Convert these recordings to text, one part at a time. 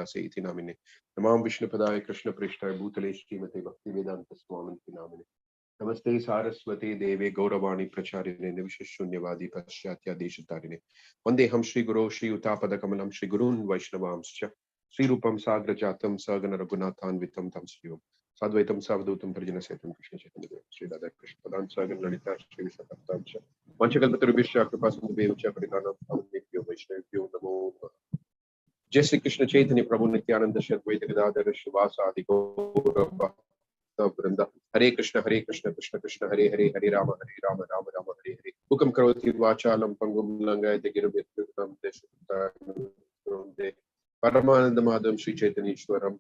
व्यास इति नामिने नमामि विष्णुपदाय कृष्णप्रेष्ठाय भूतले श्रीमते भक्तिवेदांत स्वामिनिति नामिने नमस्ते सारस्वती देवे गौरवाणी प्रचारिणे निर्विशेषशून्यवादी पाश्चात्य देशतारिणे वन्देहं श्रीगुरो श्रीयुतापदकमलं श्रीगुरून् वैष्णवांश्च श्रीरूपं साग्रजातं सगण रघुनाथान्वितं तं श्रीयो साद्वैतं सावधूतं परिजनसहितं कृष्ण चैतन्य श्री राधा कृष्ण पदां सगण ललिता श्री विशाखां च वंशकल्पतरुभ्यश्च कृपासिन्धुभ्यो च परिणामं पावनेभ्यो वैष्णवेभ्यो नमो नमः। जय श्री कृष्ण चैतन्य प्रभु नित्यानंद श्री अद्वैत गदाधर श्रीवासादि गौर वृंद हरे कृष्ण कृष्ण कृष्ण हरे हरे हरे राम राम राम हरे हरे हुक्म करोति वाचालं पंगुं लंघयते गिरिं देशे परमानंद माधवं श्री चैतन्येश्वरं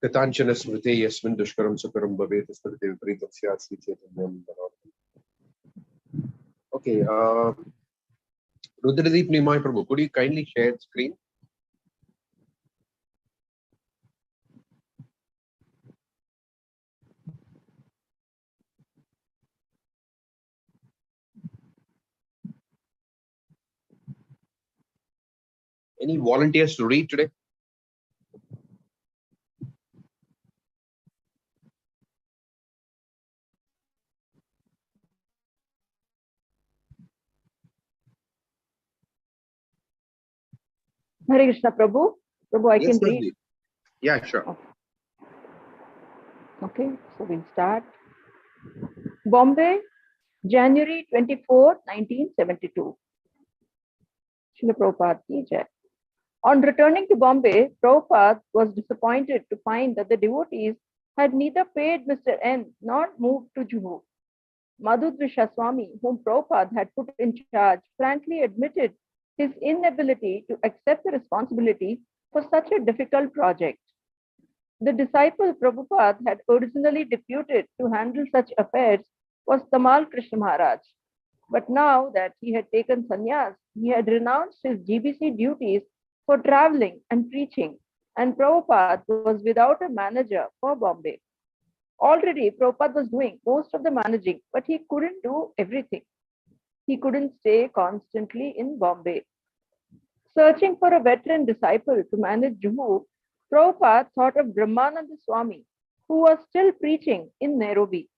कृतांचन स्मृते यस्मिन् दुष्करं सुकरं भवेत् स्मृते विपरीतं स्यात् Shri चैतन्यं Okay, Rudradeep Nimai Prabhu, could you kindly share the screen? Any volunteers to read today? Hare Krishna, Prabhu. Prabhu, I can read. Yeah, sure. Okay, so we'll start. Bombay, January 24, 1972. Srila Prabhupada ki jai. On returning to Bombay, Prabhupada was disappointed to find that the devotees had neither paid Mr. N nor moved to Juhu. Madhudrisha Swami, whom Prabhupada had put in charge, frankly admitted his inability to accept the responsibility for such a difficult project. The disciple Prabhupada had originally deputed to handle such affairs was Tamal Krishna Maharaj. But now that he had taken sannyas, he had renounced his GBC duties for traveling and preaching, and Prabhupada was without a manager for Bombay. Already, Prabhupada was doing most of the managing, but he couldn't do everything. He couldn't stay constantly in Bombay. Searching for a veteran disciple to manage Juhu, Prabhupada thought of Brahmananda Swami, who was still preaching in Nairobi.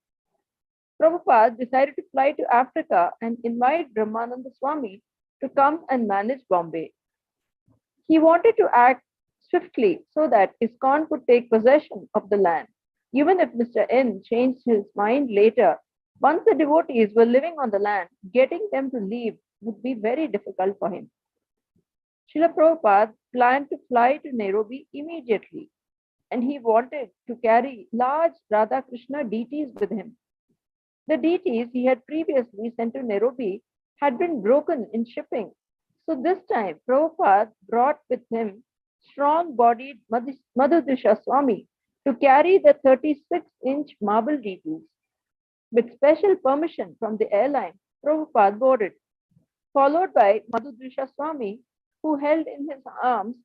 Prabhupada decided to fly to Africa and invite Brahmananda Swami to come and manage Bombay. He wanted to act swiftly so that ISKCON could take possession of the land. Even if Mr. N changed his mind later, once the devotees were living on the land, getting them to leave would be very difficult for him. Srila Prabhupada planned to fly to Nairobi immediately, and he wanted to carry large Radha Krishna deities with him. The deities he had previously sent to Nairobi had been broken in shipping. So this time, Prabhupada brought with him strong-bodied Madhudrisha Swami to carry the 36-inch marble deities. With special permission from the airline, Prabhupada boarded, followed by Madhudrisha Swami, who held in his arms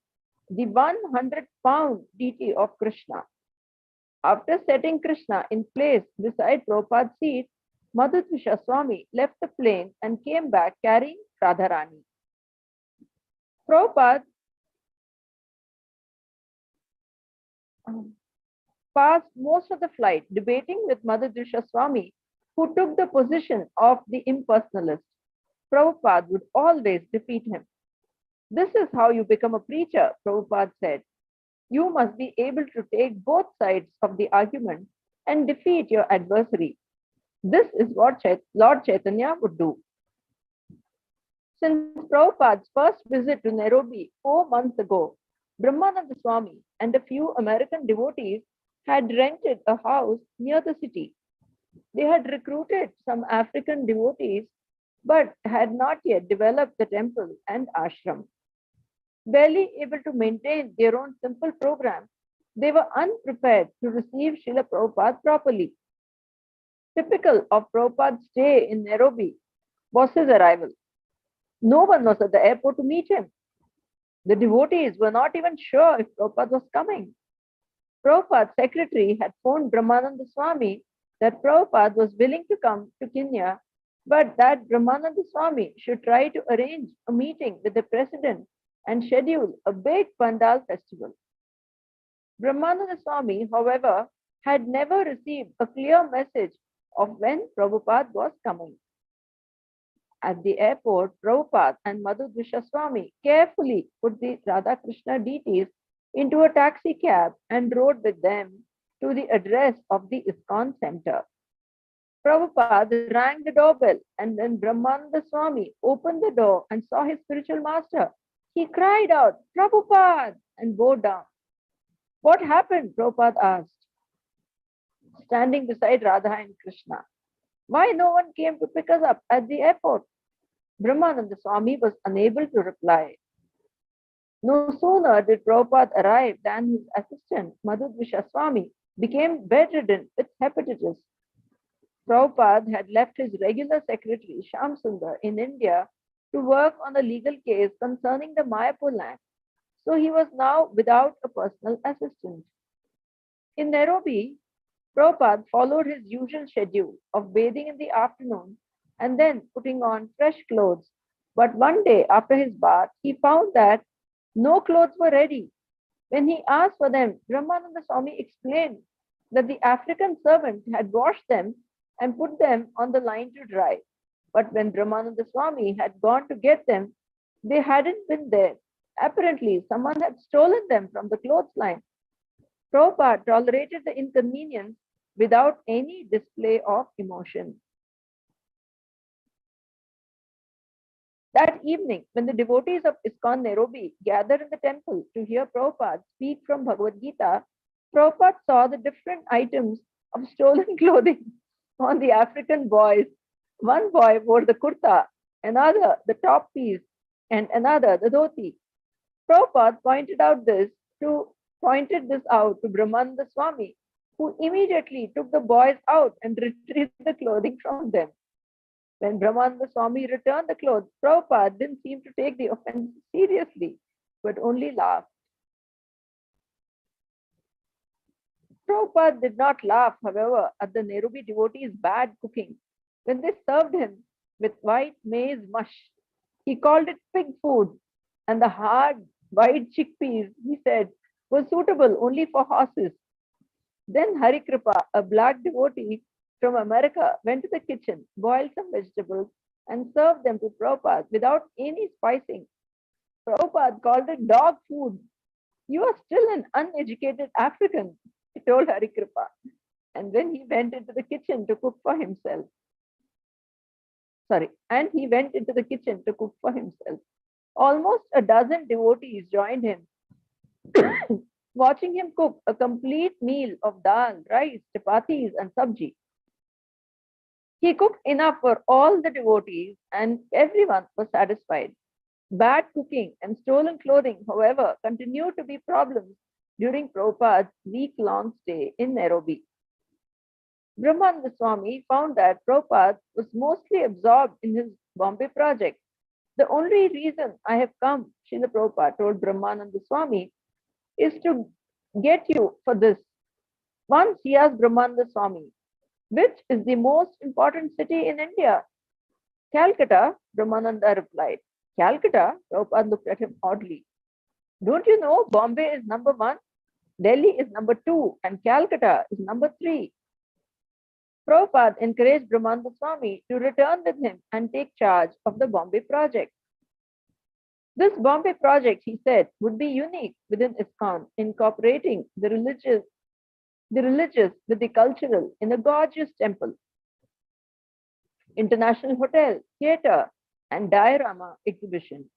the 100-pound deity of Krishna. After setting Krishna in place beside Prabhupada's seat, Madhudrisha Swami left the plane and came back carrying Radharani. Prabhupada passed most of the flight debating with Madhudrisha Swami, who took the position of the impersonalist. Prabhupada would always defeat him. This is how you become a preacher, Prabhupada said. You must be able to take both sides of the argument and defeat your adversary. This is what Lord Caitanya would do. Since Prabhupada's first visit to Nairobi 4 months ago, Brahmananda Swami and a few American devotees had rented a house near the city. They had recruited some African devotees but had not yet developed the temple and ashram. Barely able to maintain their own simple program, they were unprepared to receive Srila Prabhupada properly. Typical of Prabhupada's stay in Nairobi was his arrival. No one was at the airport to meet him. The devotees were not even sure if Prabhupada was coming. Prabhupada's secretary had phoned Brahmananda Swami that Prabhupada was willing to come to Kenya, but that Brahmananda Swami should try to arrange a meeting with the president and schedule a big Pandal festival. Brahmananda Swami, however, had never received a clear message of when Prabhupada was coming. At the airport, Prabhupada and Madhu Swami carefully put the Radha Krishna deities into a taxi cab and rode with them to the address of the ISKCON center. Prabhupada rang the doorbell, and when Brahmananda Swami opened the door and saw his spiritual master, he cried out, "Prabhupada!" and bowed down. "What happened?" Prabhupada asked, standing beside Radha and Krishna. "Why no one came to pick us up at the airport?" Brahmananda Swami was unable to reply. No sooner did Prabhupada arrive than his assistant, Madhudvisha Swami, became bedridden with hepatitis. Prabhupada had left his regular secretary, Shyam Sundar, in India to work on a legal case concerning the Mayapur land, so he was now without a personal assistant. In Nairobi, Prabhupada followed his usual schedule of bathing in the afternoon and then putting on fresh clothes. But one day after his bath, he found that no clothes were ready. When he asked for them, Brahmananda Swami explained that the African servant had washed them and put them on the line to dry. But when Brahmananda Swami had gone to get them, they hadn't been there. Apparently, someone had stolen them from the clothesline. Prabhupada tolerated the inconvenience without any display of emotion. That evening, when the devotees of ISKCON Nairobi gathered in the temple to hear Prabhupada speak from Bhagavad Gita, Prabhupada saw the different items of stolen clothing on the African boys. One boy wore the kurta, another the top piece, and another the dhoti. Prabhupada pointed this out to Brahmananda Swami, who immediately took the boys out and retrieved the clothing from them. When Brahmananda Swami returned the clothes, Prabhupada didn't seem to take the offense seriously, but only laughed. Prabhupada did not laugh, however, at the Nairobi devotees' bad cooking. When they served him with white maize mush, he called it pig food, and the hard white chickpeas, he said, was suitable only for horses. Then Hari Kripa, a black devotee from America, went to the kitchen, boiled some vegetables, and served them to Prabhupada without any spicing. Prabhupada called it dog food. "You are still an uneducated African," he told Hari Kripa. And then he went into the kitchen to cook for himself. Almost a dozen devotees joined him, watching him cook a complete meal of dal, rice, chapatis, and sabji. He cooked enough for all the devotees, and everyone was satisfied. Bad cooking and stolen clothing, however, continued to be problems during Prabhupada's week-long stay in Nairobi. Brahmananda Swami found that Prabhupada was mostly absorbed in his Bombay project. "The only reason I have come," Srila Prabhupada told Brahmananda Swami, "is to get you for this." Once he asked Brahmananda Swami, "Which is the most important city in India?" "Calcutta," Brahmananda replied. "Calcutta?" Prabhupada looked at him oddly. "Don't you know Bombay is number 1, Delhi is number 2, and Calcutta is number 3. Prabhupada encouraged Brahmananda Swami to return with him and take charge of the Bombay project. This Bombay project, he said, would be unique within ISKCON, incorporating the religious with the cultural in a gorgeous temple, international hotel, theatre, and diorama exhibition.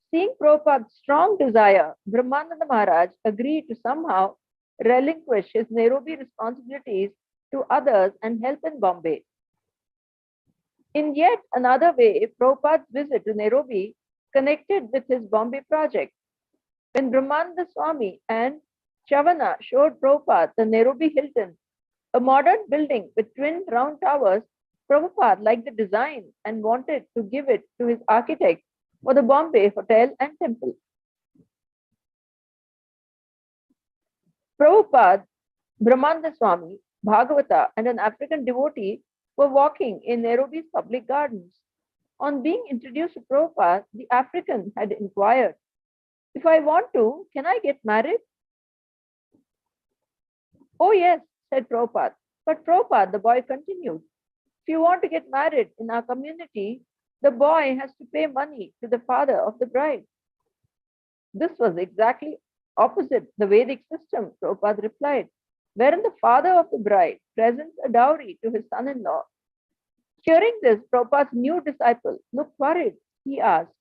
Seeing Prabhupada's strong desire, Brahmananda Maharaj agreed to somehow relinquish his Nairobi responsibilities to others and help in Bombay. In yet another way, Prabhupada's visit to Nairobi connected with his Bombay project. When Brahmananda Swami and Chavana showed Prabhupada the Nairobi Hilton, a modern building with twin round towers, Prabhupada liked the design and wanted to give it to his architect for the Bombay Hotel and Temple. Prabhupada, Brahmananda Swami, Bhagavata, and an African devotee were walking in Nairobi's public gardens. On being introduced to Prabhupada, the African had inquired, If I want to, can I get married? Oh, yes, said Prabhupada. But Prabhupada, the boy continued, if you want to get married in our community, the boy has to pay money to the father of the bride. This was exactly opposite the Vedic system, Prabhupada replied, wherein the father of the bride presents a dowry to his son-in-law. Hearing this, Prabhupada's new disciple looked worried. He asked,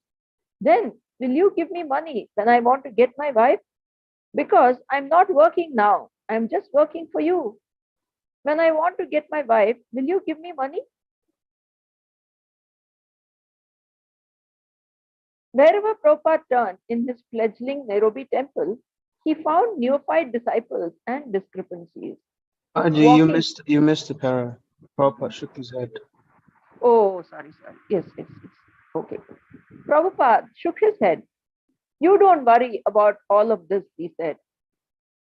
then will you give me money when I want to get my wife? Because I'm not working now. I'm just working for you. When I want to get my wife, will you give me money? Wherever Prabhupada turned in his fledgling Nairobi temple, he found neophyte disciples and discrepancies. Aji, you missed the para. Prabhupada shook his head. Oh, sorry. Yes. Okay. Prabhupada shook his head. You don't worry about all of this, he said.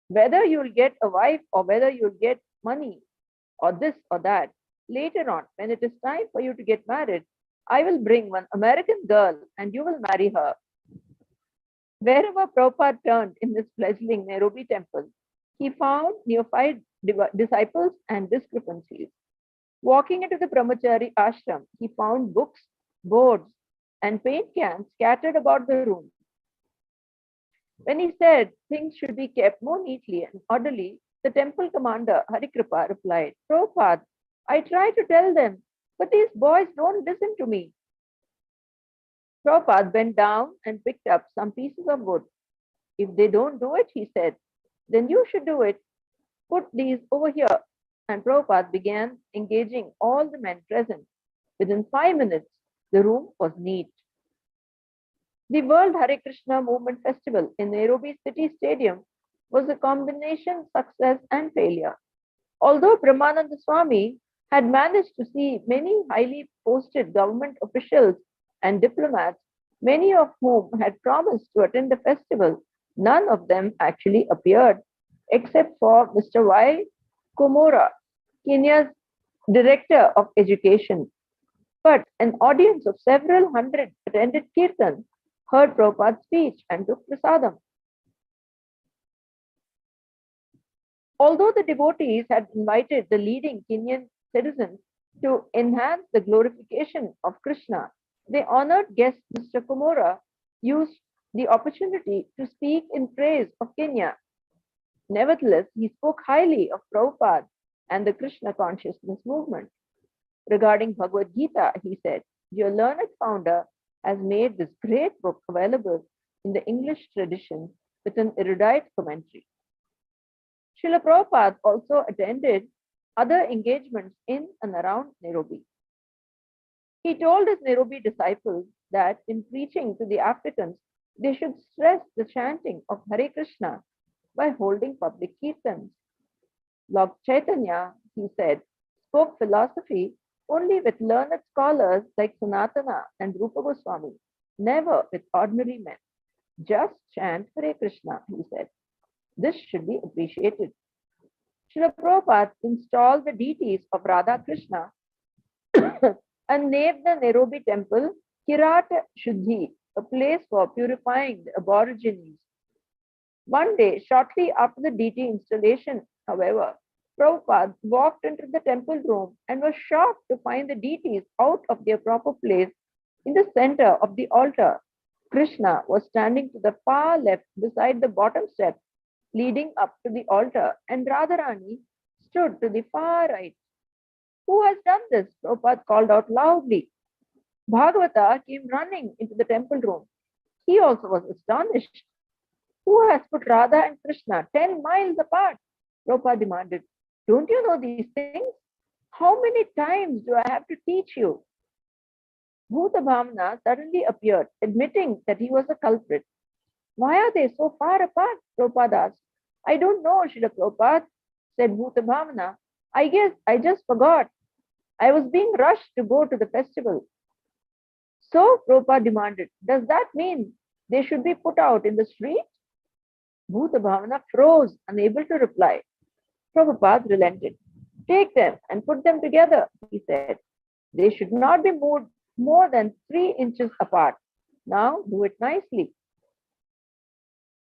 Whether you'll get a wife or whether you'll get money or this or that, later on, when it is time for you to get married, I will bring one American girl and you will marry her. Wherever Prabhupada turned in his fledgling Nairobi temple, he found neophyte disciples and discrepancies. Walking into the brahmachari ashram, he found books, boards, and paint cans scattered about the room. When he said things should be kept more neatly and orderly, the temple commander, Harikripa, replied, Prabhupada, I try to tell them, but these boys don't listen to me. Prabhupada bent down and picked up some pieces of wood. If they don't do it, he said, then you should do it. Put these over here. And Prabhupada began engaging all the men present. Within 5 minutes, the room was neat. The World Hare Krishna Movement Festival in Nairobi City Stadium was a combination success and failure. Although Brahmananda Swami had managed to see many highly posted government officials and diplomats, many of whom had promised to attend the festival, none of them actually appeared, except for Mr. Y. Komora, Kenya's Director of Education. But an audience of several hundred attended Kirtan, heard Prabhupada's speech, and took prasadam. Although the devotees had invited the leading Kenyan citizens to enhance the glorification of Krishna, the honored guest Mr. Komora used the opportunity to speak in praise of Kenya. Nevertheless, he spoke highly of Prabhupada and the Krishna consciousness movement. Regarding Bhagavad Gita, he said, your learned founder has made this great book available in the English tradition with an erudite commentary. Srila Prabhupada also attended other engagements in and around Nairobi. He told his Nairobi disciples that in preaching to the Africans, they should stress the chanting of Hare Krishna by holding public kirtans. Lord Caitanya, he said, spoke philosophy only with learned scholars like Sanatana and Rupa Goswami, never with ordinary men. Just chant Hare Krishna, he said. This should be appreciated. Srila Prabhupada installed the deities of Radha Krishna and named the Nairobi temple Kirat Shuddhi, a place for purifying the aborigines. One day, shortly after the deity installation, however, Prabhupada walked into the temple room and was shocked to find the deities out of their proper place in the center of the altar. Krishna was standing to the far left beside the bottom step leading up to the altar, and Radharani stood to the far right. Who has done this? Prabhupada called out loudly. Bhagavata came running into the temple room. He also was astonished. Who has put Radha and Krishna 10 miles apart? Prabhupada demanded. Don't you know these things? How many times do I have to teach you? Bhuta Bhamana suddenly appeared, admitting that he was a culprit. Why are they so far apart? Prabhupada asked. I don't know, Srila Prabhupada, said Bhuta Bhamana. I guess I just forgot. I was being rushed to go to the festival. So, Prabhupada demanded, does that mean they should be put out in the street? Bhuta Bhamana froze, unable to reply. Prabhupada relented. Take them and put them together, he said. They should not be moved more than 3 inches apart. Now do it nicely.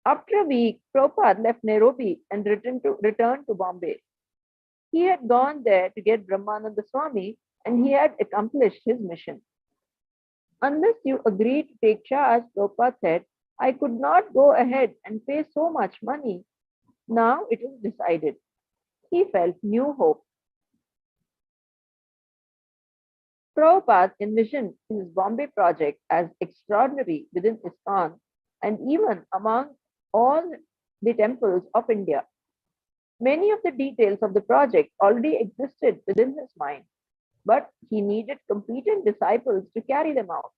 After a week, Prabhupada left Nairobi and returned to Bombay. He had gone there to get Brahmananda Swami and he had accomplished his mission. Unless you agree to take charge, Prabhupada said, I could not go ahead and pay so much money. Now it was decided. He felt new hope. Prabhupada envisioned his Bombay project as extraordinary within ISKCON and even among all the temples of India. Many of the details of the project already existed within his mind, but he needed competent disciples to carry them out.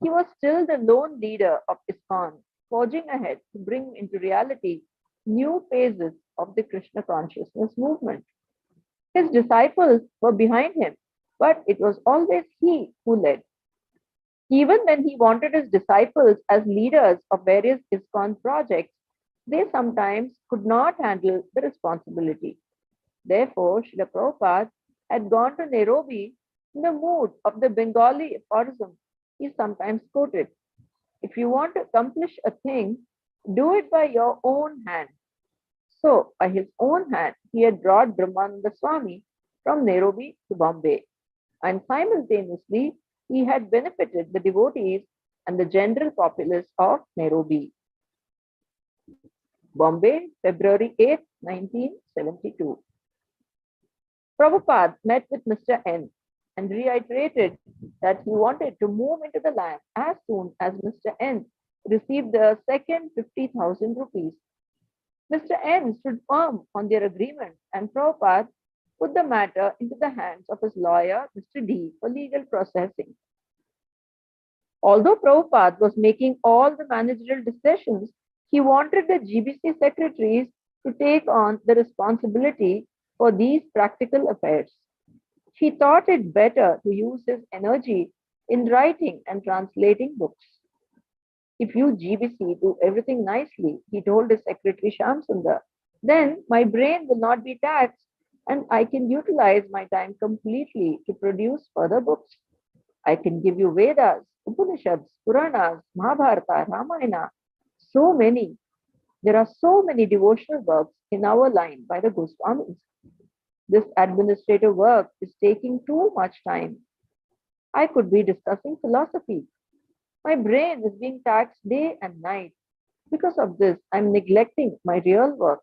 He was still the lone leader of ISKCON, forging ahead to bring into reality new phases of the Krishna consciousness movement. His disciples were behind him, but it was always he who led. Even when he wanted his disciples as leaders of various ISKCON projects, they sometimes could not handle the responsibility. Therefore, Srila Prabhupada had gone to Nairobi in the mood of the Bengali aphorism he sometimes quoted. If you want to accomplish a thing, do it by your own hand. So, by his own hand, he had brought Brahmananda Swami from Nairobi to Bombay, and simultaneously, he had benefited the devotees and the general populace of Nairobi. Bombay, February 8, 1972. Prabhupada met with Mr. N and reiterated that he wanted to move into the land as soon as Mr. N received the second 50,000 rupees. Mr. N stood firm on their agreement and Prabhupada put the matter into the hands of his lawyer, Mr. D, for legal processing. Although Prabhupada was making all the managerial decisions, he wanted the GBC secretaries to take on the responsibility for these practical affairs. He thought it better to use his energy in writing and translating books. If you GBC do everything nicely, he told his secretary Shamsundar, then my brain will not be taxed and I can utilize my time completely to produce further books. I can give you Vedas, Upanishads, Puranas, Mahabharata, Ramayana, so many. There are so many devotional works in our line by the Goswamis. This administrative work is taking too much time. I could be discussing philosophy. My brain is being taxed day and night. Because of this, I'm neglecting my real work.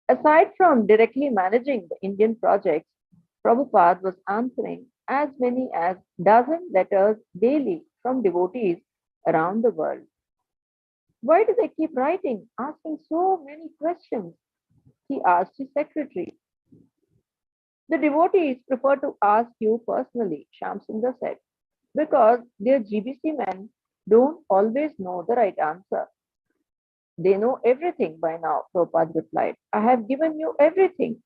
Aside from directly managing the Indian projects, Prabhupada was answering as many as dozen letters daily from devotees around the world. Why do they keep writing, asking so many questions? He asked his secretary. The devotees prefer to ask you personally, Shamsundar said, because their GBC men don't always know the right answer. They know everything by now, Prabhupada replied. I have given you everything.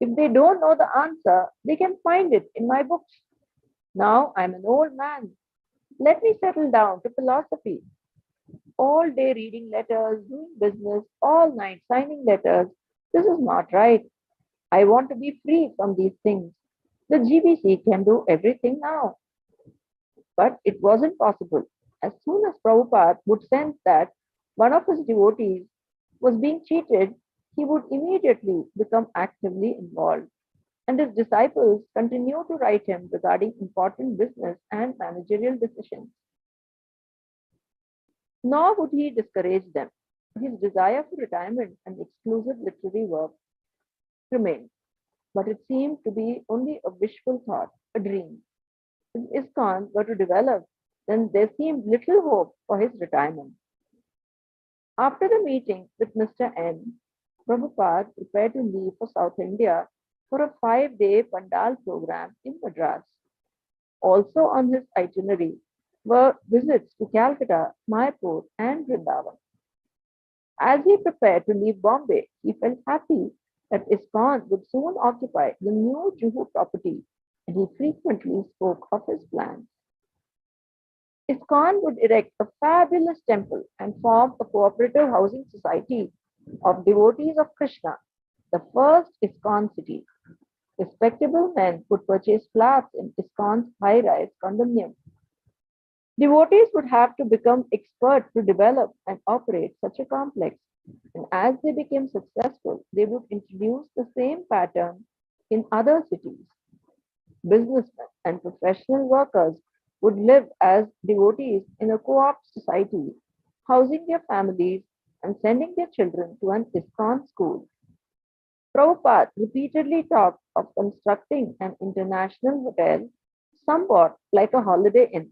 If they don't know the answer, they can find it in my books. Now I'm an old man. Let me settle down to philosophy. All day reading letters, doing business, all night signing letters. This is not right. I want to be free from these things. The GBC can do everything now. But it wasn't possible. As soon as Prabhupada would sense that one of his devotees was being cheated, he would immediately become actively involved. And his disciples continued to write him regarding important business and managerial decisions. Nor would he discourage them. His desire for retirement and exclusive literary work remained, but it seemed to be only a wishful thought, a dream. If ISKCON were to develop, then there seemed little hope for his retirement. After the meeting with Mr. N, Prabhupada prepared to leave for South India for a 5-day Pandal program in Madras. Also on his itinerary were visits to Calcutta, Mayapur, and Vrindavan. As he prepared to leave Bombay, he felt happy that ISKCON would soon occupy the new Juhu property, and he frequently spoke of his plans. ISKCON would erect a fabulous temple and form a cooperative housing society of devotees of Krishna, the first ISKCON city. Respectable men could purchase flats in ISKCON's high-rise condominium. Devotees would have to become expert to develop and operate such a complex. And as they became successful, they would introduce the same pattern in other cities. Businessmen and professional workers would live as devotees in a co-op society, housing their families and sending their children to an ISKCON school. Prabhupada repeatedly talked of constructing an international hotel, somewhat like a holiday inn,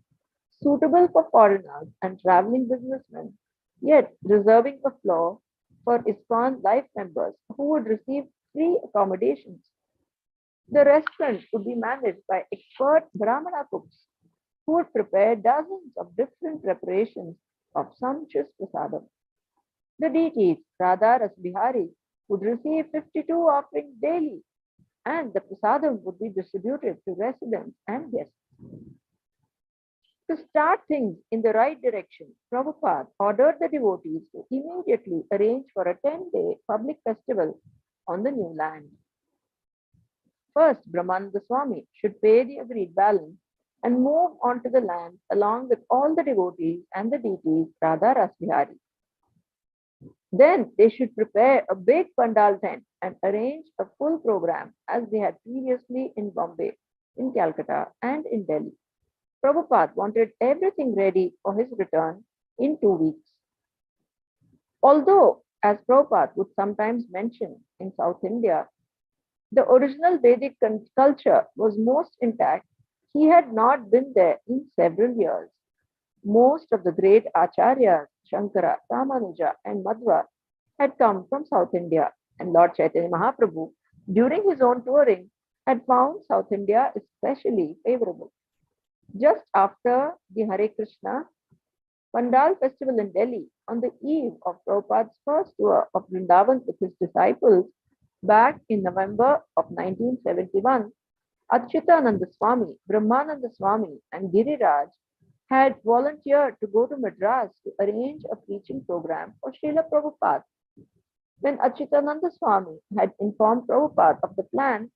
suitable for foreigners and traveling businessmen, yet reserving a floor for ISKCON life members who would receive free accommodations. The restaurant would be managed by expert Brahmana cooks who would prepare dozens of different preparations of sumptuous prasadam. The deities, Radha Rasbihari, would receive 52 offerings daily, and the prasadam would be distributed to residents and guests. To start things in the right direction, Prabhupada ordered the devotees to immediately arrange for a 10-day public festival on the new land. First, Brahmananda Swami should pay the agreed balance and move onto the land along with all the devotees and the deities Radha Rasbihari. Then they should prepare a big pandal tent and arrange a full program as they had previously in Bombay, in Calcutta, and in Delhi. Prabhupada wanted everything ready for his return in 2 weeks. Although, as Prabhupada would sometimes mention, in South India, the original Vedic culture was most intact, he had not been there in several years. Most of the great acharyas, Shankara, Ramanuja, and Madhva, had come from South India, and Lord Chaitanya Mahaprabhu, during his own touring, had found South India especially favorable. Just after the Hare Krishna Pandal festival in Delhi, on the eve of Prabhupada's first tour of Vrindavan with his disciples, back in November of 1971, Achyutananda Swami, Brahmananda Swami, and Giriraj had volunteered to go to Madras to arrange a preaching program for Srila Prabhupada. When Achyutananda Swami had informed Prabhupada of the plan,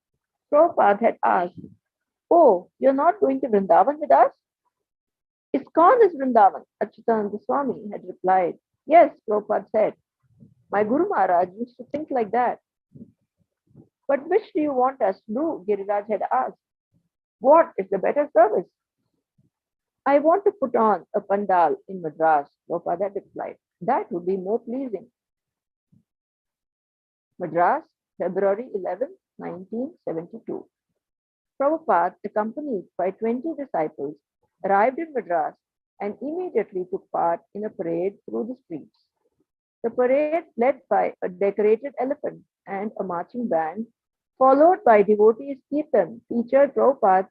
Prabhupada had asked, "Oh, you're not going to Vrindavan with us?" "ISKCON is Vrindavan," Achyutananda Swami had replied. "Yes," Prabhupada said. "My Guru Maharaj used to think like that." "But which do you want us to do?" Giriraj had asked. "What is the better service?" "I want to put on a pandal in Madras," Prabhupada had replied. "That would be more pleasing." Madras, February 11, 1972. Prabhupada, accompanied by 20 disciples, arrived in Madras and immediately took part in a parade through the streets. The parade, led by a decorated elephant and a marching band, followed by devotees' kirtan, featured Prabhupada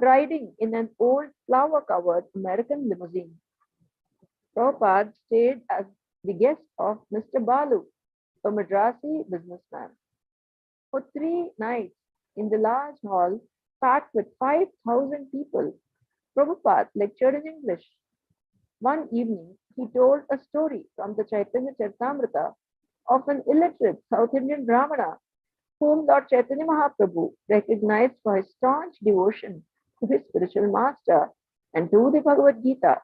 riding in an old flower-covered American limousine. Prabhupada stayed as the guest of Mr. Balu, a Madrasi businessman. For 3 nights in the large hall packed with 5,000 people, Prabhupada lectured in English. One evening, he told a story from the Chaitanya Charitamrita of an illiterate South Indian Brahmana whom Lord Chaitanya Mahaprabhu recognized for his staunch devotion to his spiritual master and to the Bhagavad Gita.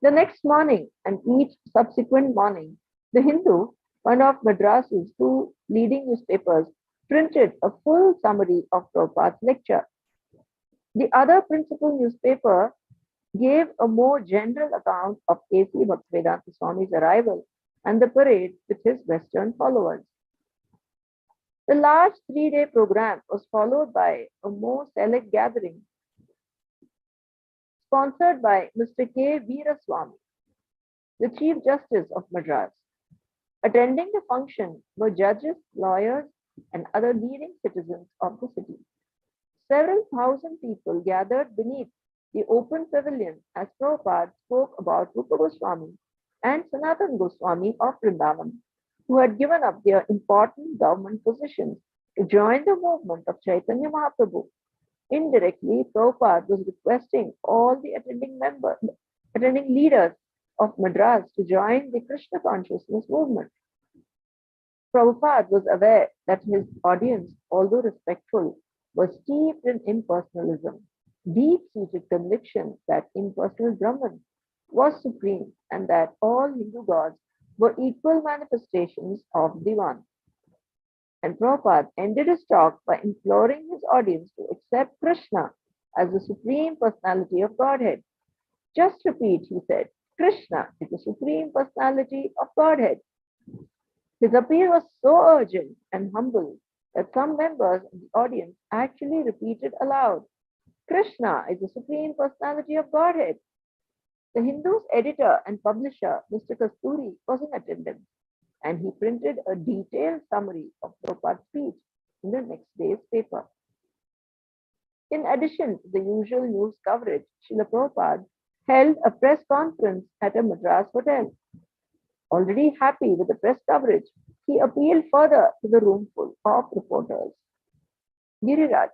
The next morning and each subsequent morning, the Hindu, one of Madras's 2 leading newspapers, printed a full summary of Prabhupada's lecture. The other principal newspaper gave a more general account of A.C. Bhaktivedanta Swami's arrival and the parade with his Western followers. The large 3-day program was followed by a more select gathering sponsored by Mr. K. Veeraswamy, the Chief Justice of Madras. Attending the function were judges, lawyers, and other leading citizens of the city. Several thousand people gathered beneath the open pavilion as Prabhupada spoke about Rupa Goswami and Sanatana Goswami of Vrindavan, who had given up their important government positions to join the movement of Chaitanya Mahaprabhu. Indirectly, Prabhupada was requesting all the attending leaders of Madras to join the Krishna consciousness movement. Prabhupada was aware that his audience, although respectful, was steeped in impersonalism. deep-seated conviction that impersonal Brahman was supreme and that all Hindu gods were equal manifestations of the one. And Prabhupada ended his talk by imploring his audience to accept Krishna as the Supreme Personality of Godhead. Just repeat, he said, Krishna is the Supreme Personality of Godhead. His appeal was so urgent and humble that some members of the audience actually repeated aloud, Krishna is the Supreme Personality of Godhead. The Hindu's editor and publisher, Mr. Kasturi, was in attendance, and he printed a detailed summary of Prabhupada's speech in the next day's paper. In addition to the usual news coverage, Srila Prabhupada held a press conference at a Madras hotel. Already happy with the press coverage, he appealed further to the roomful of reporters. Giriraj,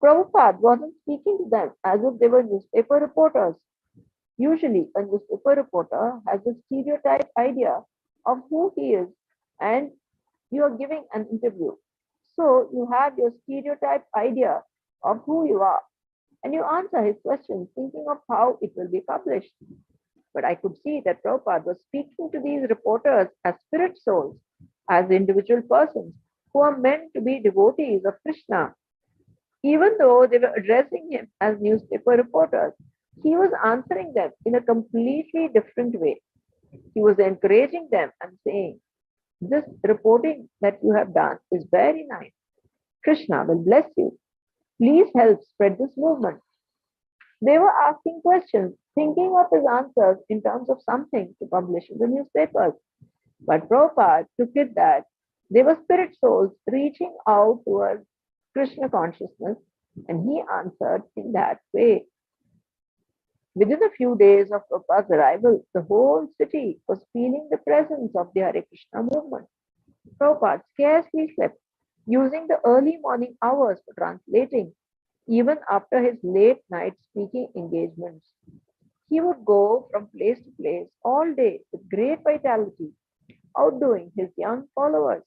Prabhupada wasn't speaking to them as if they were newspaper reporters. Usually, a newspaper reporter has a stereotyped idea of who he is, and you are giving an interview. So you have your stereotyped idea of who you are, and you answer his questions thinking of how it will be published. But I could see that Prabhupada was speaking to these reporters as spirit souls, as individual persons who are meant to be devotees of Krishna. Even though they were addressing him as newspaper reporters, he was answering them in a completely different way. He was encouraging them and saying, this reporting that you have done is very nice. Krishna will bless you. Please help spread this movement. They were asking questions, thinking of his answers in terms of something to publish in the newspapers. But Prabhupada took it that they were spirit souls reaching out towards Krishna consciousness, and he answered in that way. Within a few days of Prabhupada's arrival, the whole city was feeling the presence of the Hare Krishna movement. Prabhupada scarcely slept, using the early morning hours for translating, even after his late night speaking engagements. He would go from place to place all day with great vitality, outdoing his young followers.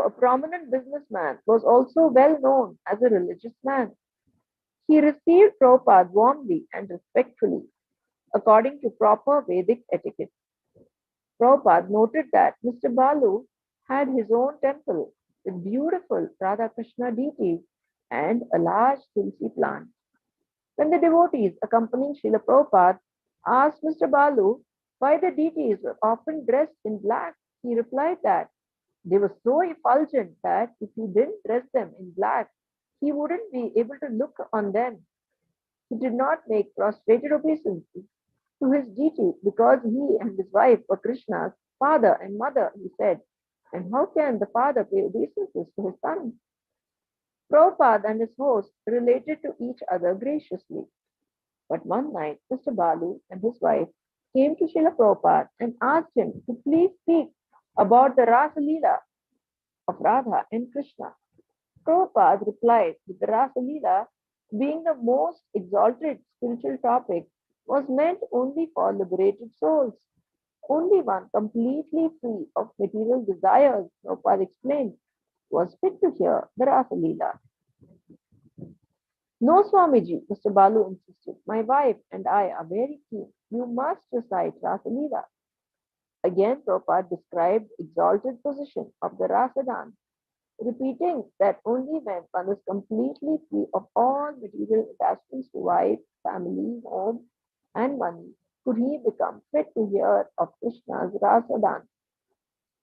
A prominent businessman was also well known as a religious man. He received Prabhupada warmly and respectfully, according to proper Vedic etiquette. Prabhupada noted that Mr. Balu had his own temple with beautiful Radha Krishna deities and a large tulsi plant. When the devotees accompanying Srila Prabhupada asked Mr. Balu why the deities were often dressed in black, he replied that they were so effulgent that if he didn't dress them in black, he wouldn't be able to look on them. He did not make prostrated obeisances to his deity because he and his wife were Krishna's father and mother, he said. And how can the father pay obeisances to his son? Prabhupada and his host related to each other graciously. But one night, Mr. Balu and his wife came to Srila Prabhupada and asked him to please speak about the Rasa Leela of Radha and Krishna. Prabhupada replied that the Rasa Leela, being the most exalted spiritual topic, was meant only for liberated souls. Only one completely free of material desires, Prabhupada explained, was fit to hear the Rasa Leela. No, Swamiji, Mr. Balu insisted. My wife and I are very keen. You must recite Rasa Leela. Again, Prabhupada described the exalted position of the Rasa dance, repeating that only when one is completely free of all material attachments to wife, family, home, and money could he become fit to hear of Krishna's Rasa dance.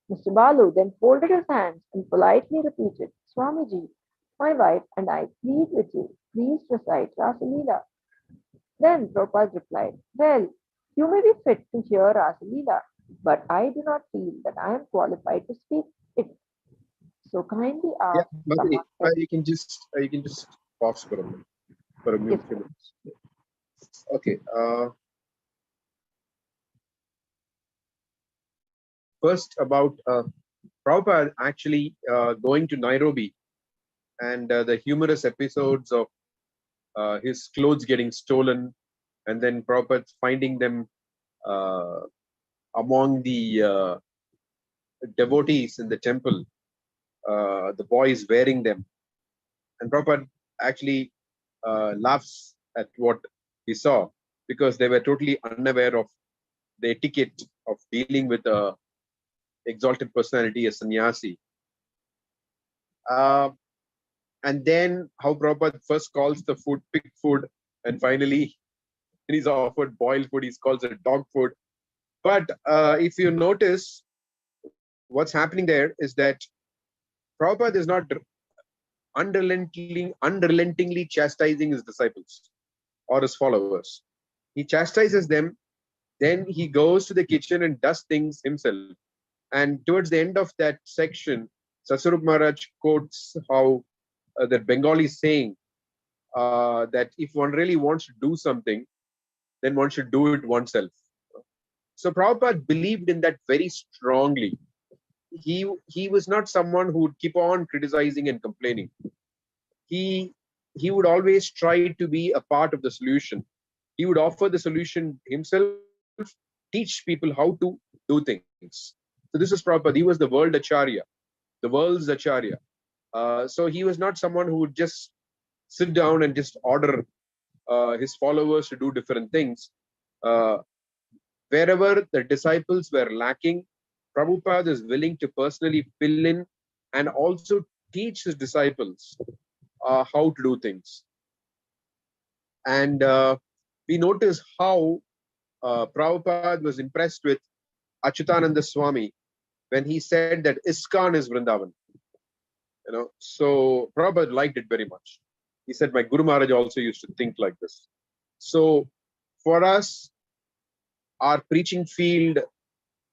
Mr. Balu then folded his hands and politely repeated, Swamiji, my wife and I plead with you, please recite Rasa Leela. Then Prabhupada replied, well, you may be fit to hear Rasa Leela, but I do not feel that I am qualified to speak it. So kindly ask Mati, someone else. you can just pause for a minute, for a few minutes. Okay. First about Prabhupada actually going to Nairobi and the humorous episodes of his clothes getting stolen, and then Prabhupada finding them among the devotees in the temple, the boys wearing them. And Prabhupada actually laughs at what he saw, because they were totally unaware of the etiquette of dealing with a exalted personality, a sannyasi. And then how Prabhupada first calls the food pig food, and finally when he's offered boiled food, he calls it dog food. But if you notice, what's happening there is that Prabhupada is not unrelentingly chastising his disciples or his followers. He chastises them, then he goes to the kitchen and does things himself. And towards the end of that section, Sasarup Maharaj quotes how the Bengali saying that if one really wants to do something, then one should do it oneself. So Prabhupada believed in that very strongly. He was not someone who would keep on criticizing and complaining. He would always try to be a part of the solution. He would offer the solution himself, teach people how to do things. So this is Prabhupada. He was the world acharya, the world's acharya. So he was not someone who would just sit down and just order his followers to do different things. Wherever the disciples were lacking, Prabhupada is willing to personally fill in and also teach his disciples how to do things. And we notice how Prabhupada was impressed with Achyutananda Swami when he said that ISKCON is Vrindavan. So Prabhupada liked it very much. He said, my Guru Maharaj also used to think like this. So for us, our preaching field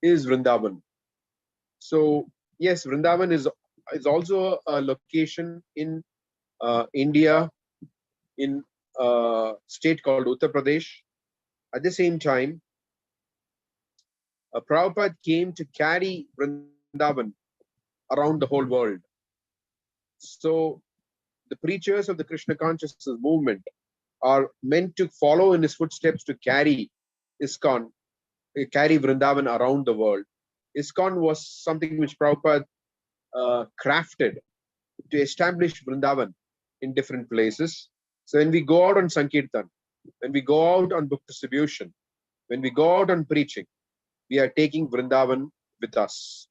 is Vrindavan. So yes, Vrindavan is also a location in India, in a state called Uttar Pradesh. At the same time, Prabhupada came to carry Vrindavan around the whole world. So the preachers of the Krishna consciousness movement are meant to follow in his footsteps to carry ISKCON, carry Vrindavan around the world. ISKCON was something which Prabhupada crafted to establish Vrindavan in different places. So when we go out on Sankirtan, when we go out on book distribution, when we go out on preaching, we are taking Vrindavan with us.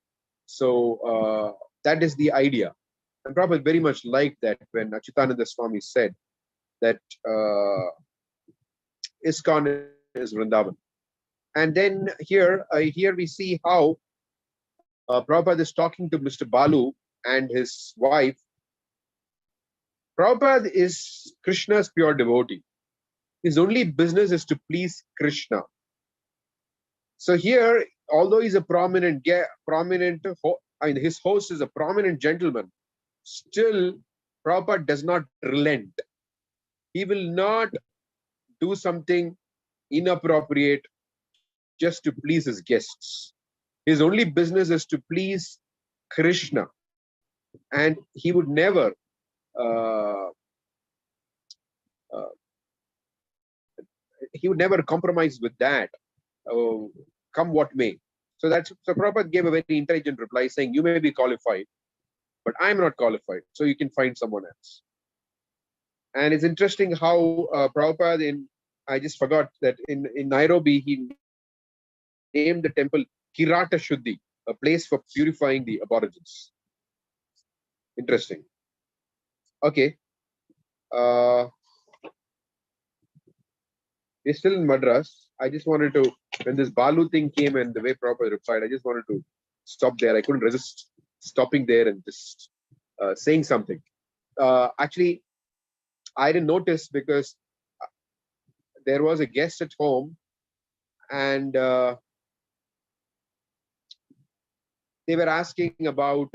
So that is the idea. And Prabhupada very much liked that when Achyutananda Swami said that ISKCON is Vrindavan. And then here we see how Prabhupada is talking to Mr. Balu and his wife. Prabhupada is Krishna's pure devotee. His only business is to please Krishna. So here, although he's a his host is a prominent gentleman, still Prabhupada does not relent. He will not do something inappropriate just to please his guests. His only business is to please Krishna, and he would never compromise with that, come what may. So Prabhupada gave a very intelligent reply saying, you may be qualified, but I'm not qualified, so you can find someone else. And it's interesting how Prabhupada I just forgot that in Nairobi, he named the temple Kirata Shuddhi, a place for purifying the aborigines. Interesting. Okay. We're still in Madras. I just wanted to, when this Balu thing came and the way Prabhupada replied, I just wanted to stop there. I couldn't resist stopping there and just saying something. Actually, I didn't notice because there was a guest at home, and they were asking about,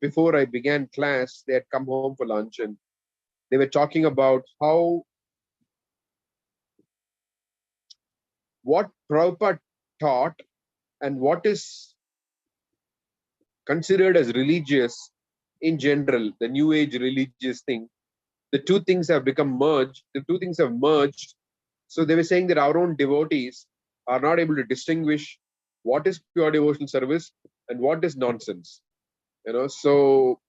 before I began class, they had come home for lunch, and they were talking about what Prabhupada taught and what is considered as religious in general, the new age religious thing. The two things have become merged. The two things have merged. So they were saying that our own devotees are not able to distinguish what is pure devotional service and what is nonsense. So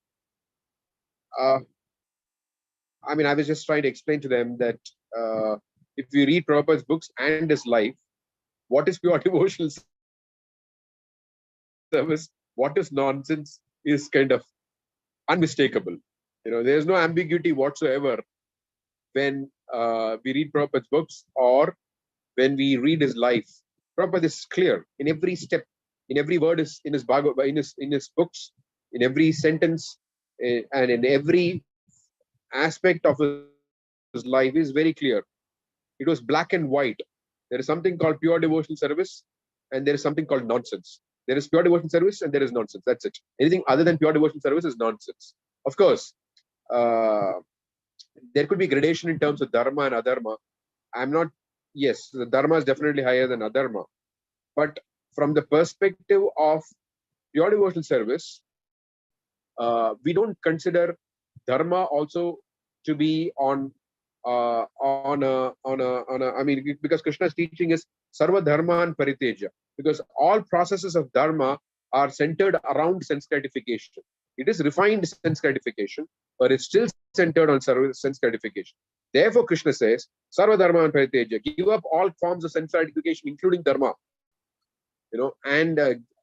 I mean, I was just trying to explain to them that if you read Prabhupada's books and his life, what is pure devotional service, what is nonsense is kind of unmistakable. There's no ambiguity whatsoever when we read Prabhupada's books or when we read his life. Prabhupada is clear in every step, in every word is in his books, in every sentence, and in every aspect of his life is very clear. It was black and white. There is something called pure devotional service, and there is something called nonsense. There is pure devotional service, and there is nonsense. That's it. Anything other than pure devotional service is nonsense. Of course, there could be gradation in terms of dharma and adharma. Yes, the dharma is definitely higher than adharma. But from the perspective of pure devotional service, we don't consider dharma also to be on I mean, because Krishna's teaching is sarva dharma and pariteja, because all processes of dharma are centered around sense gratification. It is refined sense gratification, but it's still centered on sense gratification. Therefore, Krishna says, sarva dharma and pariteja, give up all forms of sense gratification, including dharma, and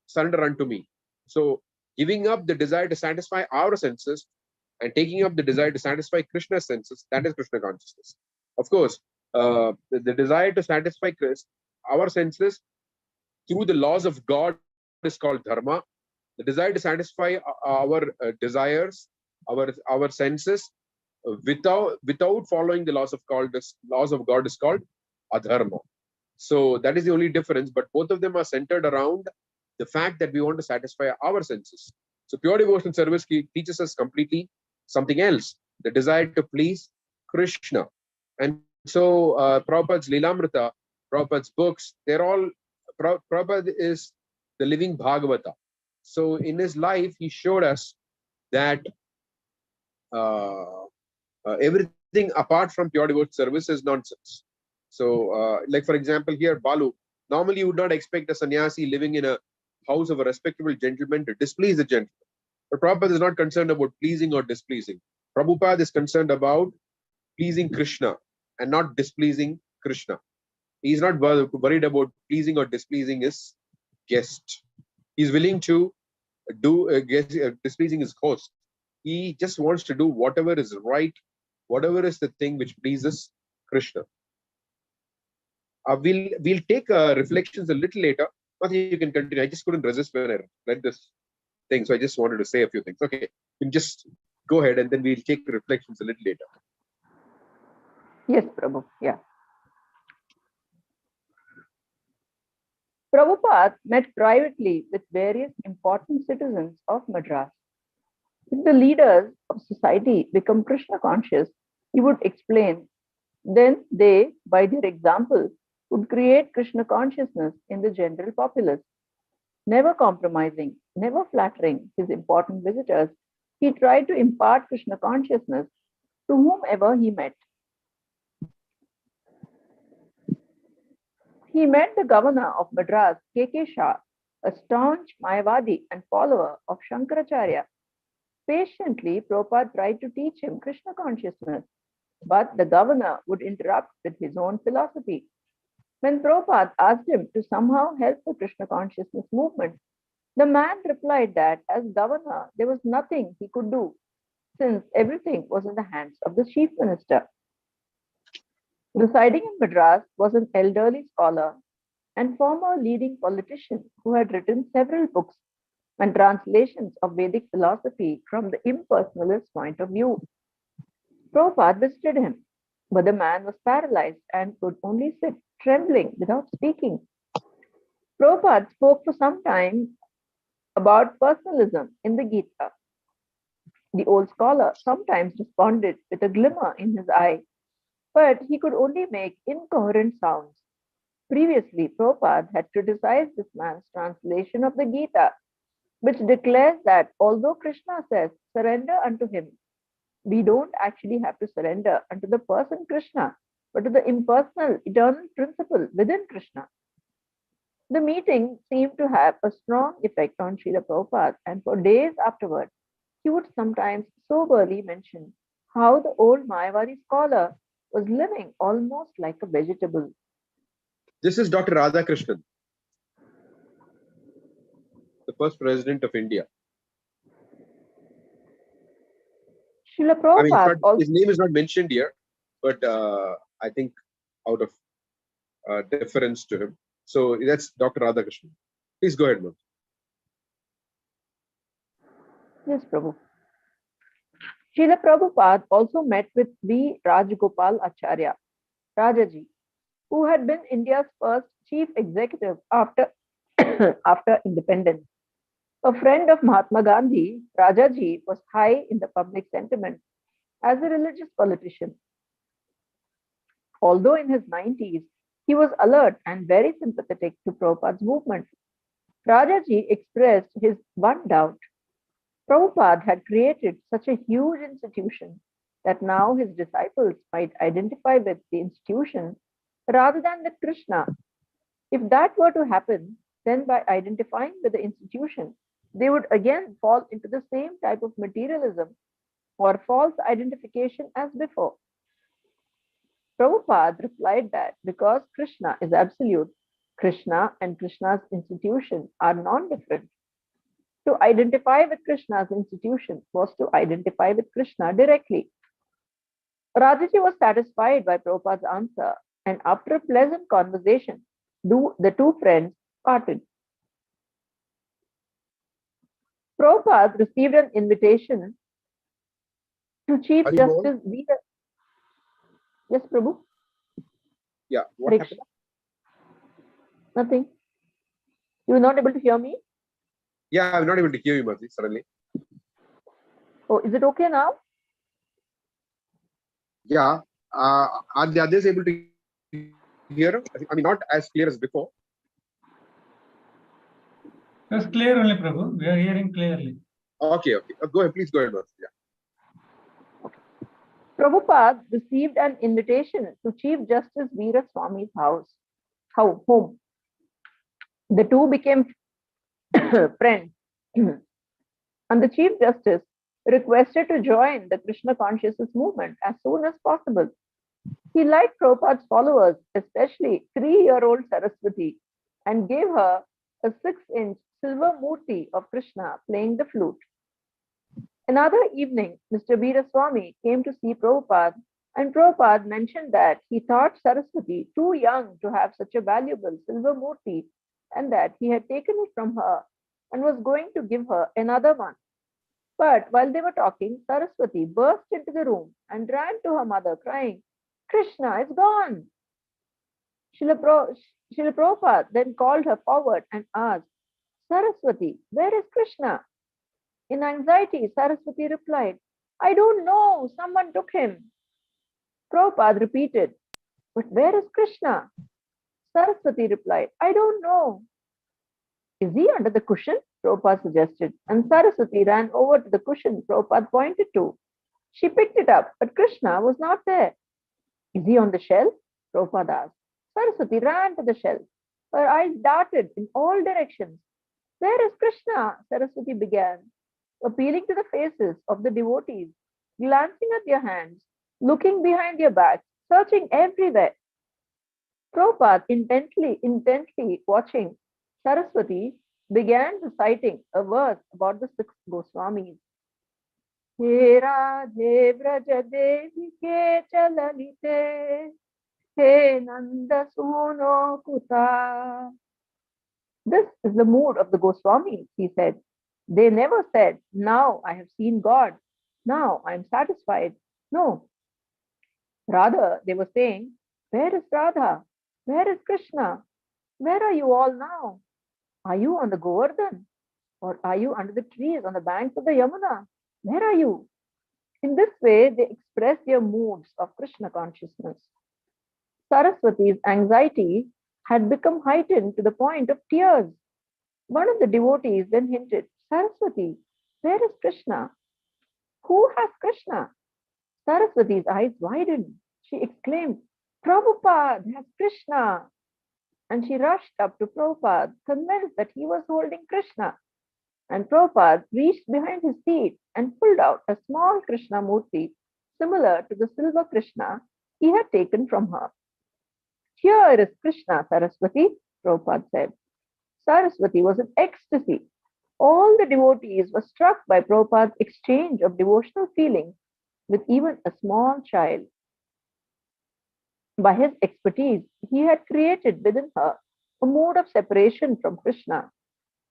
surrender unto me. So, giving up the desire to satisfy our senses and taking up the desire to satisfy Krishna's senses, that is Krishna consciousness. Of course, the desire to satisfy our senses through the laws of God is called dharma. The desire to satisfy our desires, our senses, without following the laws of God is called adharma. So that is the only difference, but both of them are centered around the fact that we want to satisfy our senses. So pure devotional service teaches us completely something else, the desire to please Krishna. And so Prabhupada's Lilamrita, Prabhupada's books, Prabhupada is the living Bhagavata. So in his life, he showed us that everything apart from pure devotional service is nonsense. So like for example here, Balu, normally you would not expect a sannyasi living in a house of a respectable gentleman to displease the gentleman. But Prabhupada is not concerned about pleasing or displeasing. Prabhupada is concerned about pleasing Krishna and not displeasing Krishna. He is not worried about pleasing or displeasing his guest. He is willing to do displeasing his host. He just wants to do whatever is right, whatever is the thing which pleases Krishna. We'll take reflections a little later. But you can continue. I just couldn't resist when I read this thing, so I just wanted to say a few things. Okay, you can just go ahead, and then we'll take reflections a little later. Yes, Prabhu. Yeah. Prabhupada met privately with various important citizens of Madras. If the leaders of society become Krishna conscious, he would explain, then they, by their example, would create Krishna consciousness in the general populace. Never compromising, never flattering his important visitors, he tried to impart Krishna consciousness to whomever he met. He met the governor of Madras, K.K. Shah, a staunch Mayavadi and follower of Shankaracharya. Patiently, Prabhupada tried to teach him Krishna consciousness, but the governor would interrupt with his own philosophy. When Prabhupada asked him to somehow help the Krishna consciousness movement, the man replied that as governor, there was nothing he could do, since everything was in the hands of the chief minister. Residing in Madras was an elderly scholar and former leading politician who had written several books and translations of Vedic philosophy from the impersonalist point of view. Prabhupada visited him, but the man was paralyzed and could only sit trembling without speaking. Prabhupada spoke for some time about personalism in the Gita. The old scholar sometimes responded with a glimmer in his eye, but he could only make incoherent sounds. Previously, Prabhupada had criticized this man's translation of the Gita, which declares that although Krishna says, surrender unto him, we don't actually have to surrender unto the person Krishna, but to the impersonal, eternal principle within Krishna. The meeting seemed to have a strong effect on Srila Prabhupada, and for days afterward, he would sometimes soberly mention how the old Mayavadi scholar was living almost like a vegetable. This is Dr. Radhakrishnan, the first president of India. Srila I mean, Prabhupada also, his name is not mentioned here, but I think out of deference to him. So that's Dr. Radhakrishnan. Please go ahead, ma'am. yes, Prabhu. Srila Prabhupada also met with V. Rajgopal Acharya, Rajaji, who had been India's first chief executive after, after independence. A friend of Mahatma Gandhi, Rajaji was high in the public sentiment as a religious politician. Although in his 90s, he was alert and very sympathetic to Prabhupada's movement. Rajaji expressed his one doubt. Prabhupada had created such a huge institution that now his disciples might identify with the institution rather than with Krishna. If that were to happen, then by identifying with the institution, they would again fall into the same type of materialism or false identification as before. Prabhupada replied that because Krishna is absolute, Krishna and Krishna's institution are non-different. To identify with Krishna's institution was to identify with Krishna directly. Rajaji was satisfied by Prabhupada's answer, and after a pleasant conversation, the two friends parted. Prabhupada received an invitation to Chief Hari Bol. Justice V. Yes, Prabhu? Yeah, what Hare happened? Krishna. Nothing. You were not able to hear me? Yeah, I'm not able to hear you, Mati, suddenly. Oh, is it okay now? Yeah. Are the others able to hear? I mean, not as clear as before. That's clear only, Prabhu. We are hearing clearly. Okay, okay. Go ahead, please go ahead, Mati. Yeah. Prabhupada received an invitation to Chief Justice Veera Swami's home. The two became friends, and the Chief Justice requested to join the Krishna consciousness movement as soon as possible. He liked Prabhupada's followers, especially 3-year-old Saraswati, and gave her a 6-inch silver murti of Krishna playing the flute. Another evening, Mr. Veera Swami came to see Prabhupada, and Prabhupada mentioned that he thought Saraswati too young to have such a valuable silver murti, and that he had taken it from her and was going to give her another one. But while they were talking, Saraswati burst into the room and ran to her mother, crying, "Krishna is gone!" Srila Prabhupada then called her forward and asked, "Saraswati, where is Krishna?" In anxiety, Saraswati replied, "I don't know, someone took him." Prabhupada repeated, "But where is Krishna?" Saraswati replied, "I don't know." "Is he under the cushion?" Prabhupada suggested, and Saraswati ran over to the cushion Prabhupada pointed to. She picked it up, but Krishna was not there. "Is he on the shelf?" Prabhupada asked. Saraswati ran to the shelf. Her eyes darted in all directions. "Where is Krishna?" Saraswati began, appealing to the faces of the devotees, glancing at their hands, looking behind their backs, searching everywhere. Prabhupada, intently watching Saraswati, began reciting a verse about the 6 Goswamis. "He Radhe Vraja Devi ke chalalite, he Nanda Suno Kuta." This is the mood of the Goswamis, he said. They never said, "Now I have seen God. Now I am satisfied." No. Rather, they were saying, "Where is Radha? Where is Krishna? Where are you all now? Are you on the Govardhan? Or are you under the trees on the banks of the Yamuna? Where are you?" In this way, they express their moods of Krishna consciousness. Saraswati's anxiety had become heightened to the point of tears. One of the devotees then hinted, "Saraswati, where is Krishna? Who has Krishna?" Saraswati's eyes widened. She exclaimed, "Prabhupada has Krishna." and she rushed up to Prabhupada, convinced that he was holding Krishna. And Prabhupada reached behind his seat and pulled out a small Krishna murti similar to the silver Krishna he had taken from her. Here is Krishna, Saraswati, Prabhupada said. Saraswati was in ecstasy. All the devotees were struck by Prabhupada's exchange of devotional feelings with even a small child. By his expertise, he had created within her a mode of separation from Krishna.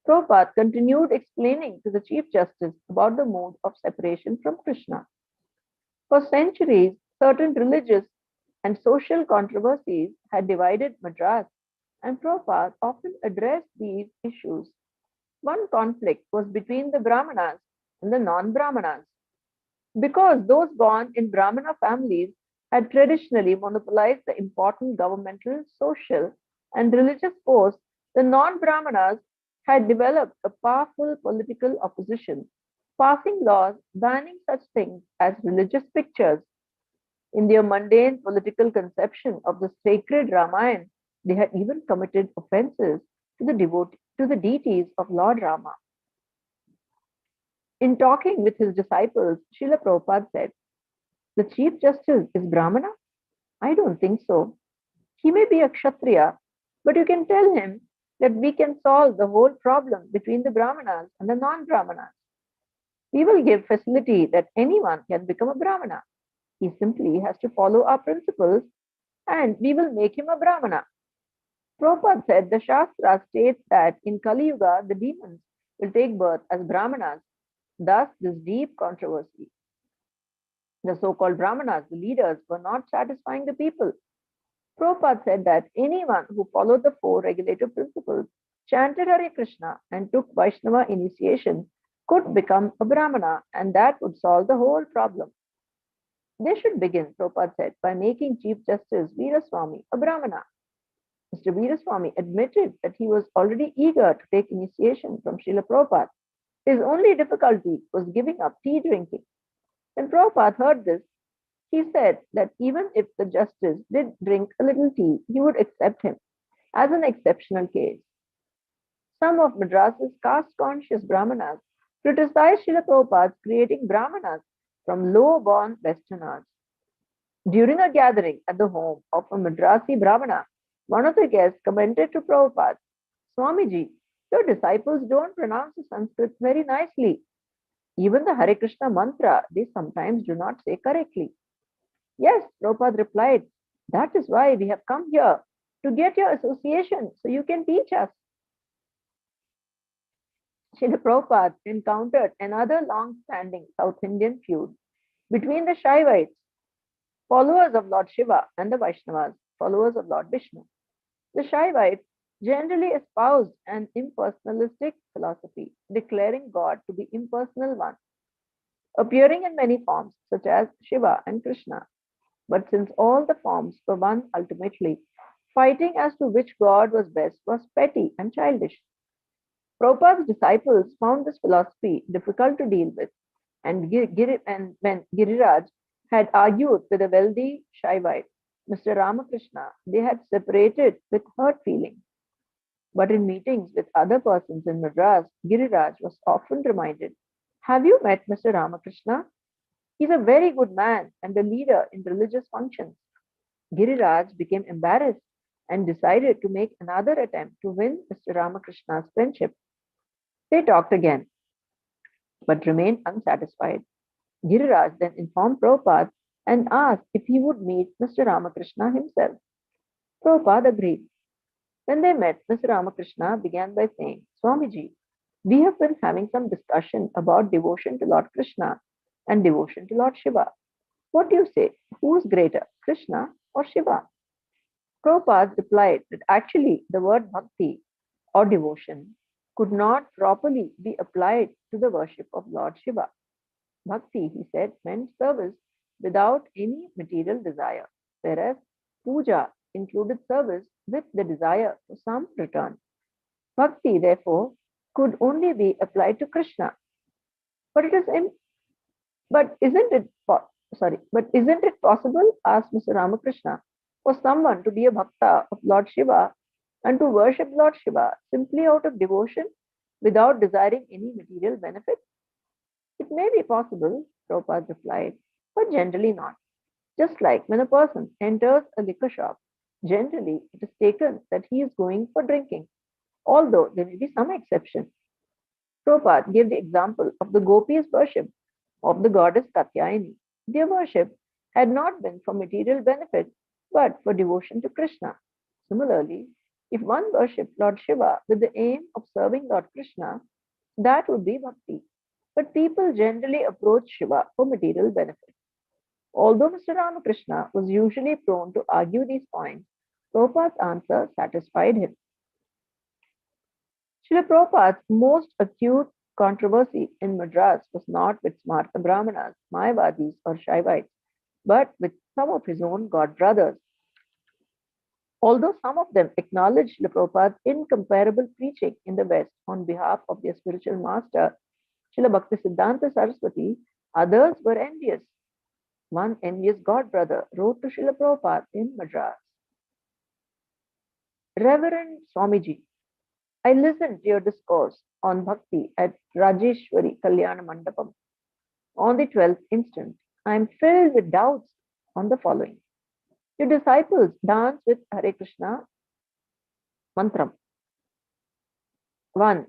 Prabhupada continued explaining to the Chief Justice about the mode of separation from Krishna. For centuries, certain religious and social controversies had divided Madras, and Prabhupada often addressed these issues. One conflict was between the Brahmanas and the non-Brahmanas. Because those born in Brahmana families had traditionally monopolized the important governmental, social, and religious posts, the non-Brahmanas had developed a powerful political opposition, passing laws banning such things as religious pictures. In their mundane political conception of the sacred Ramayana, they had even committed offenses to the deities of Lord Rama. In talking with his disciples, Srila Prabhupada said, "The Chief Justice is Brahmana? I don't think so. He may be a Kshatriya, but you can tell him that we can solve the whole problem between the Brahmanas and the non-Brahmanas. We will give facility that anyone can become a Brahmana. He simply has to follow our principles and we will make him a Brahmana." Prabhupada said the Shastra states that in Kali Yuga, the demons will take birth as Brahmanas, thus this deep controversy. The so-called Brahmanas, the leaders, were not satisfying the people. Prabhupada said that anyone who followed the four regulative principles, chanted Hare Krishna, and took Vaishnava initiation could become a Brahmana, and that would solve the whole problem. They should begin, Prabhupada said, by making Chief Justice Veeraswamy a Brahmana. Mr. Veeraswamy admitted that he was already eager to take initiation from Srila Prabhupada. His only difficulty was giving up tea drinking. When Prabhupada heard this, he said that even if the justice did drink a little tea, he would accept him as an exceptional case. Some of Madras's caste-conscious Brahmanas criticized Srila Prabhupada's creating Brahmanas from low-born Westerners. During a gathering at the home of a Madrasi Brahmana, one of the guests commented to Prabhupada, "Swamiji, your disciples don't pronounce the Sanskrit very nicely. Even the Hare Krishna mantra, they sometimes do not say correctly." "Yes," Prabhupada replied, "that is why we have come here, to get your association so you can teach us." Srila Prabhupada encountered another long-standing South Indian feud between the Shaivites, followers of Lord Shiva, and the Vaishnavas, followers of Lord Vishnu. The Shaivites generally espoused an impersonalistic philosophy, declaring God to be impersonal one, appearing in many forms, such as Shiva and Krishna. But since all the forms were one ultimately, fighting as to which God was best was petty and childish. Prabhupada's disciples found this philosophy difficult to deal with, and when Giriraj had argued with a wealthy Shaivite, Mr. Ramakrishna, they had separated with hurt feelings. But in meetings with other persons in Madras, Giriraj was often reminded, "Have you met Mr. Ramakrishna? He's a very good man and a leader in religious functions." Giriraj became embarrassed and decided to make another attempt to win Mr. Ramakrishna's friendship. They talked again, but remained unsatisfied. Giriraj then informed Prabhupada and asked if he would meet Mr. Ramakrishna himself. Prabhupada agreed. When they met, Mr. Ramakrishna began by saying, "Swamiji, we have been having some discussion about devotion to Lord Krishna and devotion to Lord Shiva. What do you say? Who is greater, Krishna or Shiva?" Prabhupada replied that actually the word bhakti or devotion could not properly be applied to the worship of Lord Shiva. Bhakti, he said, meant service without any material desire, whereas puja included service with the desire for some return. Bhakti, therefore, could only be applied to Krishna. But isn't it possible, asked Mr. Ramakrishna, for someone to be a bhakta of Lord Shiva and to worship Lord Shiva simply out of devotion without desiring any material benefit? It may be possible, Prabhupada replied, but generally not. Just like when a person enters a liquor shop, generally it is taken that he is going for drinking, although there may be some exception. Prabhupada gave the example of the gopis' worship of the goddess Katyayani. Their worship had not been for material benefit, but for devotion to Krishna. Similarly, if one worshipped Lord Shiva with the aim of serving Lord Krishna, that would be bhakti. But people generally approach Shiva for material benefit. Although Mr. Ramakrishna was usually prone to argue these points, Prabhupada's answer satisfied him. Srila Prabhupada's most acute controversy in Madras was not with Smarta Brahmanas, Mayavadis, or Shaivites, but with some of his own god brothers. Although some of them acknowledged Srila Prabhupada's incomparable preaching in the West on behalf of their spiritual master, Srila Bhaktisiddhanta Saraswati, others were envious. One envious god brother wrote to Srila Prabhupada in Madras. Reverend Swamiji, I listened to your discourse on bhakti at Rajeshwari Kalyana Mandapam on the 12th instant. I am filled with doubts on the following. Your disciples dance with Hare Krishna mantram. 1.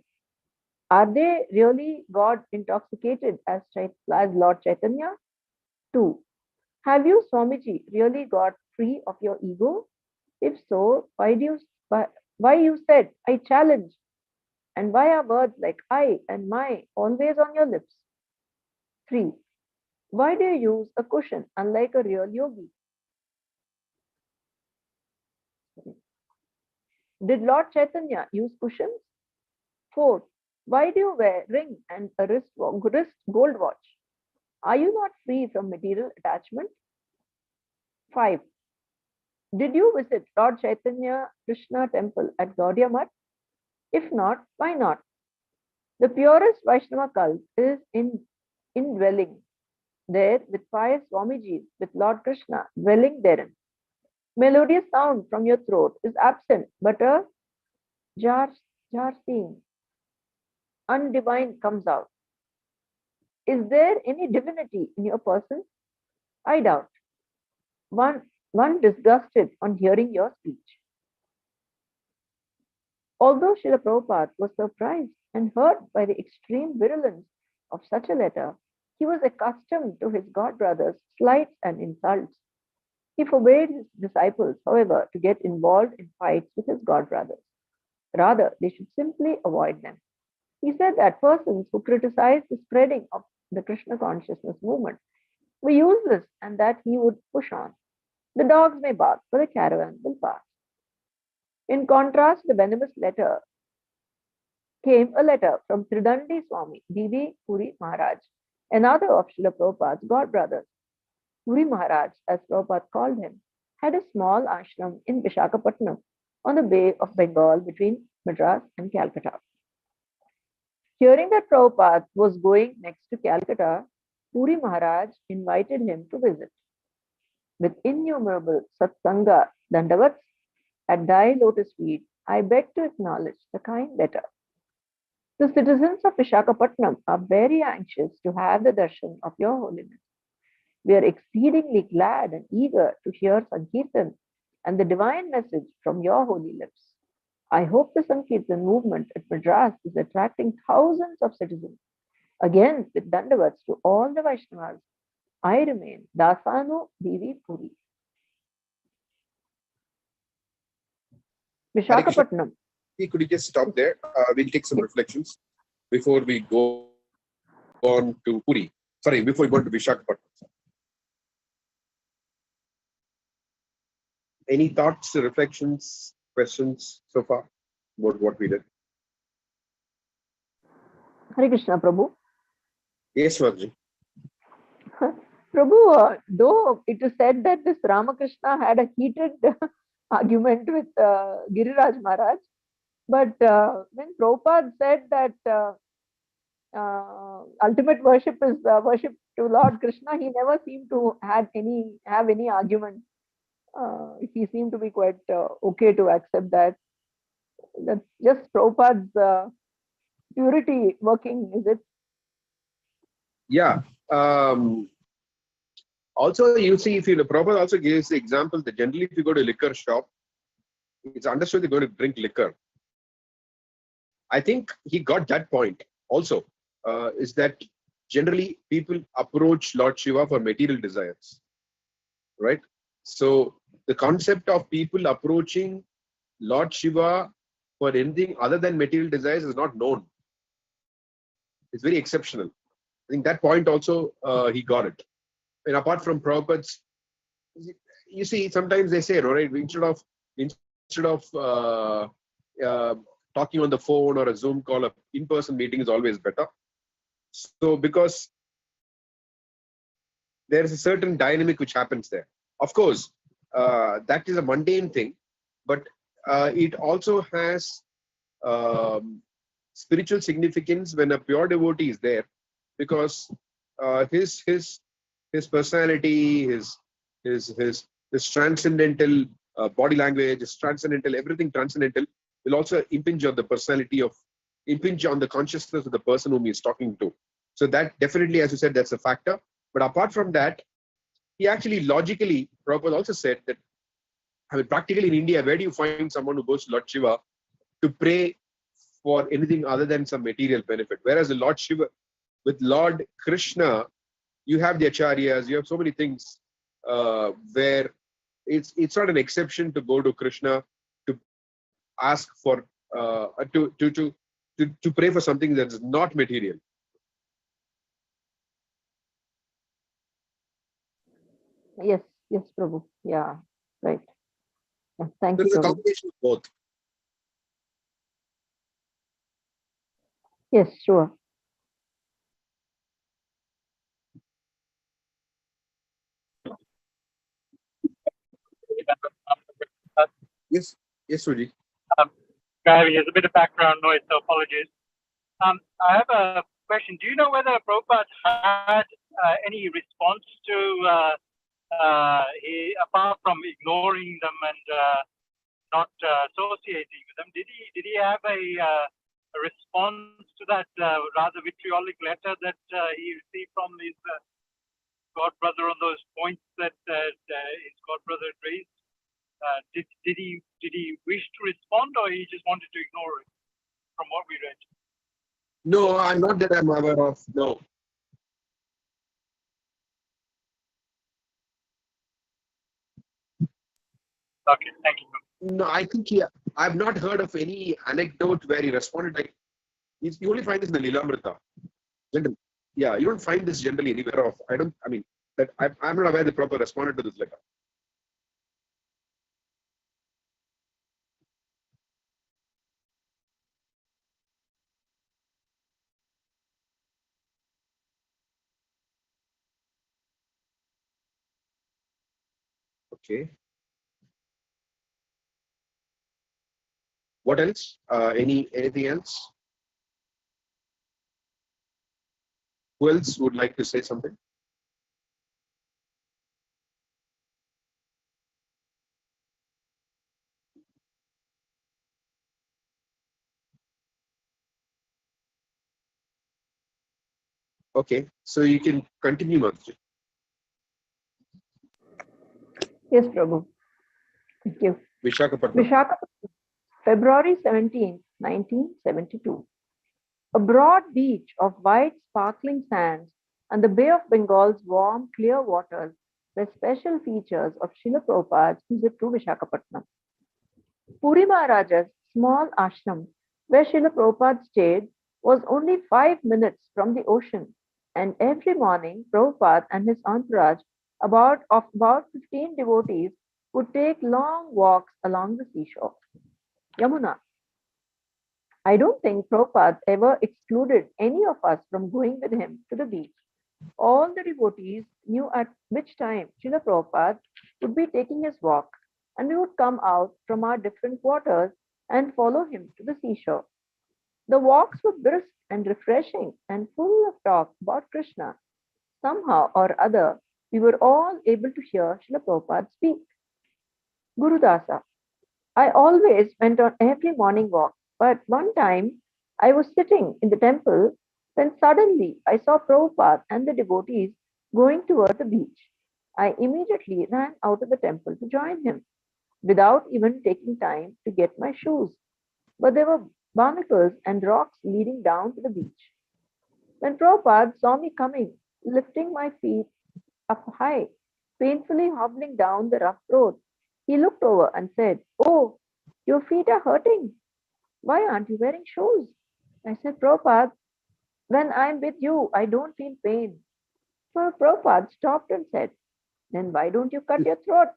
Are they really God intoxicated as Lord Caitanya? 2. Have you, Swamiji, really got free of your ego? If so, why you said, I challenge? And why are words like I and my always on your lips? 3. Why do you use a cushion unlike a real yogi? Did Lord Chaitanya use cushions? 4. Why do you wear ring and a wrist gold watch? Are you not free from material attachment? 5. Did you visit Lord Chaitanya Krishna temple at Gaudiya Math? If not, why not? The purest Vaishnava cult is indwelling there with pious Swamijis, with Lord Krishna dwelling therein. Melodious sound from your throat is absent, but a jar scene, undivine comes out. Is there any divinity in your person? I doubt. One disgusted on hearing your speech. Although Srila Prabhupada was surprised and hurt by the extreme virulence of such a letter, he was accustomed to his god brothers' slights and insults. He forbade his disciples, however, to get involved in fights with his god brothers. Rather, they should simply avoid them. He said that persons who criticized the spreading of the Krishna consciousness movement were useless and that he would push on. The dogs may bark, but the caravan will pass. In contrast, the venomous letter came a letter from Tridandi Swami, Bibi Puri Maharaj, another of Srila Prabhupada's god brothers. Puri Maharaj, as Prabhupada called him, had a small ashram in Visakhapatnam on the Bay of Bengal between Madras and Calcutta. Hearing that Prabhupada was going next to Calcutta, Puri Maharaj invited him to visit. With innumerable satsanga dandavats at thy lotus feet, I beg to acknowledge the kind letter. The citizens of Visakhapatnam are very anxious to have the darshan of your holiness. We are exceedingly glad and eager to hear Sankirtan and the divine message from your holy lips. I hope the Sankirtan movement at Madras is attracting thousands of citizens. Again, with dandavats to all the Vaishnavas, I remain Dasanu Devi Puri. Visakhapatnam. Could you just stop there? We'll take some reflections before we go on to Puri. Sorry, before we go to Visakhapatnam. Any thoughts, reflections, questions so far about what we did? Hare Krishna, Prabhu. Yes, Swamiji. Prabhu, though it is said that this Ramakrishna had a heated argument with Giriraj Maharaj, but when Prabhupada said that ultimate worship is worship to Lord Krishna, he never seemed to have any argument. He seemed to be quite okay to accept that. That's just Prabhupada's purity working, is it? Yeah. Also, you see, if you Prabhupada also gives the example that generally, if you go to a liquor shop, it's understood they're going to drink liquor. I think he got that point also, is that generally people approach Lord Shiva for material desires, right? So the concept of people approaching Lord Shiva for anything other than material desires is not known. It's very exceptional. I think that point also he got it. And apart from Prabhupada's, you see, sometimes they say, right, instead of talking on the phone or a Zoom call, a in-person meeting is always better. So because there is a certain dynamic which happens there. Of course, that is a mundane thing, but it also has spiritual significance when a pure devotee is there, because his personality, his transcendental body language, his transcendental, everything transcendental will also impinge on the personality impinge on the consciousness of the person whom he is talking to. So that definitely, as you said, that's a factor. But apart from that, he actually logically, Prabhupada also said that, I mean, practically in India, where do you find someone who goes to Lord Shiva to pray for anything other than some material benefit? Whereas the Lord Shiva, with Lord Krishna, you have the acharyas, you have so many things where it's not an exception to go to Krishna to ask for to pray for something that is not material. Yes, Prabhu. Yeah, right. Yeah, thank There you, is a Prabhu. combination of both. Yes, sure. Yes, yes, Suji. There's a bit of background noise, so apologies. I have a question. Do you know whether Prabhupada had any response to, apart from ignoring them and not associating with them, did he have a response to that rather vitriolic letter that he received from his god brother on those points that his god brother raised? Did he wish to respond, or he just wanted to ignore it? From what we read. No, I'm not that I'm aware of. No. Okay, thank you. No, I think I've not heard of any anecdote where he responded like. You only find this in the Lilamrita. Generally. Yeah, you don't find this generally anywhere of. I mean, that I'm not aware the proper responded to this letter. Okay. What else? Anything else? Who else would like to say something? Okay, so you can continue, Mataji. Yes, Prabhu. Thank you. Vishakhapatnam. Visakhapatnam, February 17, 1972. A broad beach of white sparkling sands and the Bay of Bengal's warm, clear waters were special features of Srila Prabhupada's visit to Visakhapatnam. Puri Maharaja's small ashram, where Srila Prabhupada stayed, was only 5 minutes from the ocean, and every morning Prabhupada and his entourage, about 15 devotees, would take long walks along the seashore. Yamuna. I don't think Prabhupada ever excluded any of us from going with him to the beach. All the devotees knew at which time Srila Prabhupada would be taking his walk, and we would come out from our different quarters and follow him to the seashore. The walks were brisk and refreshing and full of talk about Krishna. Somehow or other, we were all able to hear Srila Prabhupada speak. Gurudasa. I always went on every morning walk, but one time I was sitting in the temple when suddenly I saw Prabhupada and the devotees going toward the beach. I immediately ran out of the temple to join him without even taking time to get my shoes. But there were barnacles and rocks leading down to the beach. When Prabhupada saw me coming, lifting my feet up high, painfully hobbling down the rough road, he looked over and said, "Oh, your feet are hurting. Why aren't you wearing shoes?" I said, "Prabhupada, when I'm with you, I don't feel pain." So Prabhupada stopped and said, "Then why don't you cut your throat?"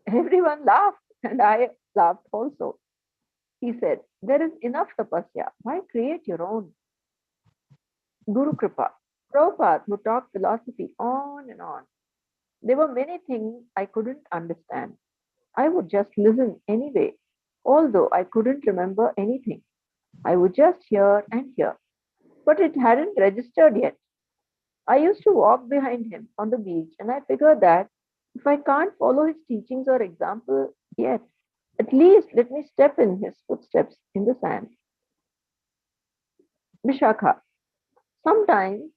Everyone laughed, and I laughed also. He said, "There is enough tapasya. Why create your own?" Guru Kripa. Prabhupada would talk philosophy on and on. There were many things I couldn't understand. I would just listen anyway, although I couldn't remember anything. I would just hear and hear, but it hadn't registered yet. I used to walk behind him on the beach, and I figured that if I can't follow his teachings or example yet, at least let me step in his footsteps in the sand. Vishakha. Sometimes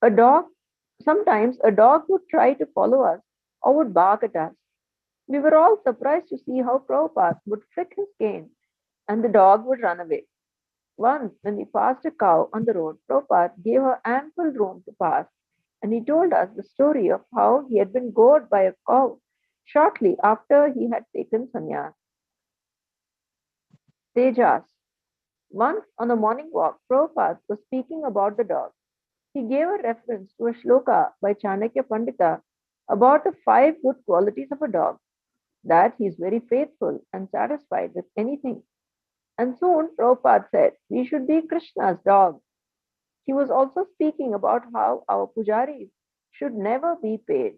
a dog sometimes a dog would try to follow us or would bark at us. We were all surprised to see how Prabhupada would flick his cane and the dog would run away. Once, when we passed a cow on the road, Prabhupada gave her ample room to pass, and he told us the story of how he had been gored by a cow shortly after he had taken sannyas. Tejas. Once on a morning walk, Prabhupada was speaking about the dog. He gave a reference to a shloka by Chanakya Pandita about the 5 good qualities of a dog, that he is very faithful and satisfied with anything. And soon Prabhupada said, we should be Krishna's dog. He was also speaking about how our pujaris should never be paid.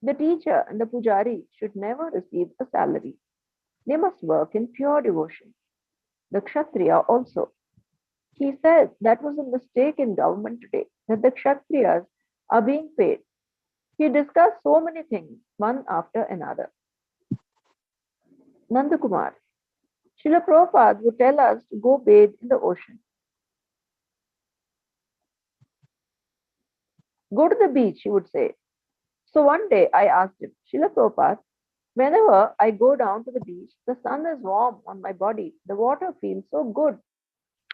The teacher and the pujari should never receive a salary. They must work in pure devotion. The Kshatriya also. He said that was a mistake in government today, that the Kshatriyas are being paid. He discussed so many things, one after another. Nandakumar. Srila Prabhupada would tell us to go bathe in the ocean. Go to the beach, he would say. So one day I asked him, Srila Prabhupada, whenever I go down to the beach, the sun is warm on my body. The water feels so good.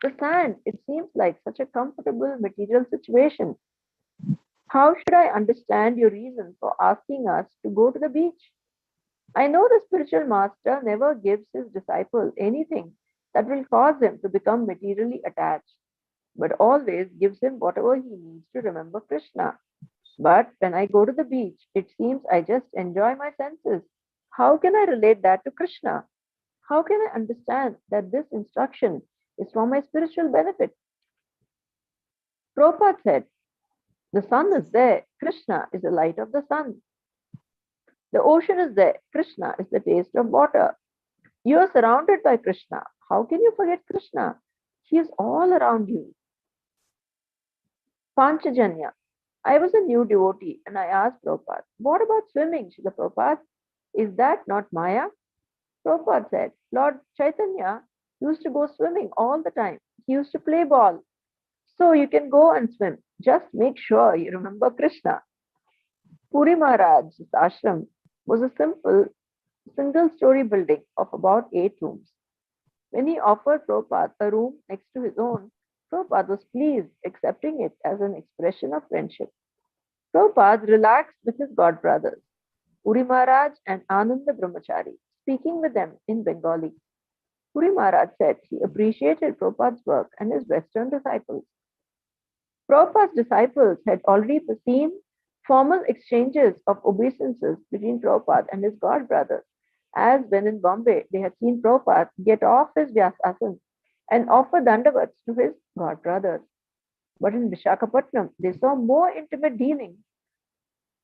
The sand, it seems like such a comfortable material situation. How should I understand your reason for asking us to go to the beach? I know the spiritual master never gives his disciple anything that will cause him to become materially attached, but always gives him whatever he needs to remember Krishna. But when I go to the beach, it seems I just enjoy my senses. How can I relate that to Krishna? How can I understand that this instruction is for my spiritual benefit? Prabhupada said, the sun is there, Krishna is the light of the sun. The ocean is there, Krishna is the taste of water. You are surrounded by Krishna. How can you forget Krishna? He is all around you. Panchajanya. I was a new devotee and I asked Prabhupada, what about swimming, Srila Prabhupada? Is that not Maya? Prabhupada said, Lord Caitanya used to go swimming all the time. He used to play ball. So you can go and swim. Just make sure you remember Krishna. Puri Maharaj's ashram was a simple single-story building of about 8 rooms. When he offered Prabhupada a room next to his own, Prabhupada was pleased, accepting it as an expression of friendship. Prabhupada relaxed with his god brothers, Puri Maharaj and Ananda Brahmachari, speaking with them in Bengali. Puri Maharaj said he appreciated Prabhupada's work and his Western disciples. Prabhupada's disciples had already seen formal exchanges of obeisances between Prabhupada and his god brothers, as when in Bombay they had seen Prabhupada get off his Vyasasana and offer dandavats to his god brothers. But in Vishakhapatnam, they saw more intimate dealings.